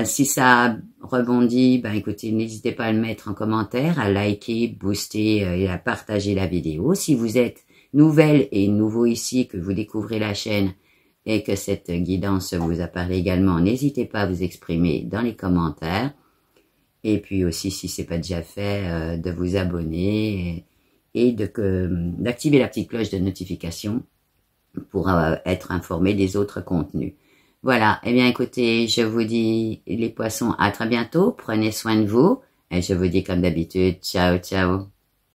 Si ça rebondit, écoutez, n'hésitez pas à le mettre en commentaire, à liker, booster et à partager la vidéo. Si vous êtes nouvelle et nouveau ici, que vous découvrez la chaîne et que cette guidance vous a parlé également, n'hésitez pas à vous exprimer dans les commentaires. Et puis aussi, si c'est pas déjà fait, de vous abonner et d'activer la petite cloche de notification pour être informé des autres contenus. Voilà, eh bien écoutez, je vous dis les poissons à très bientôt, prenez soin de vous et je vous dis comme d'habitude, ciao ciao.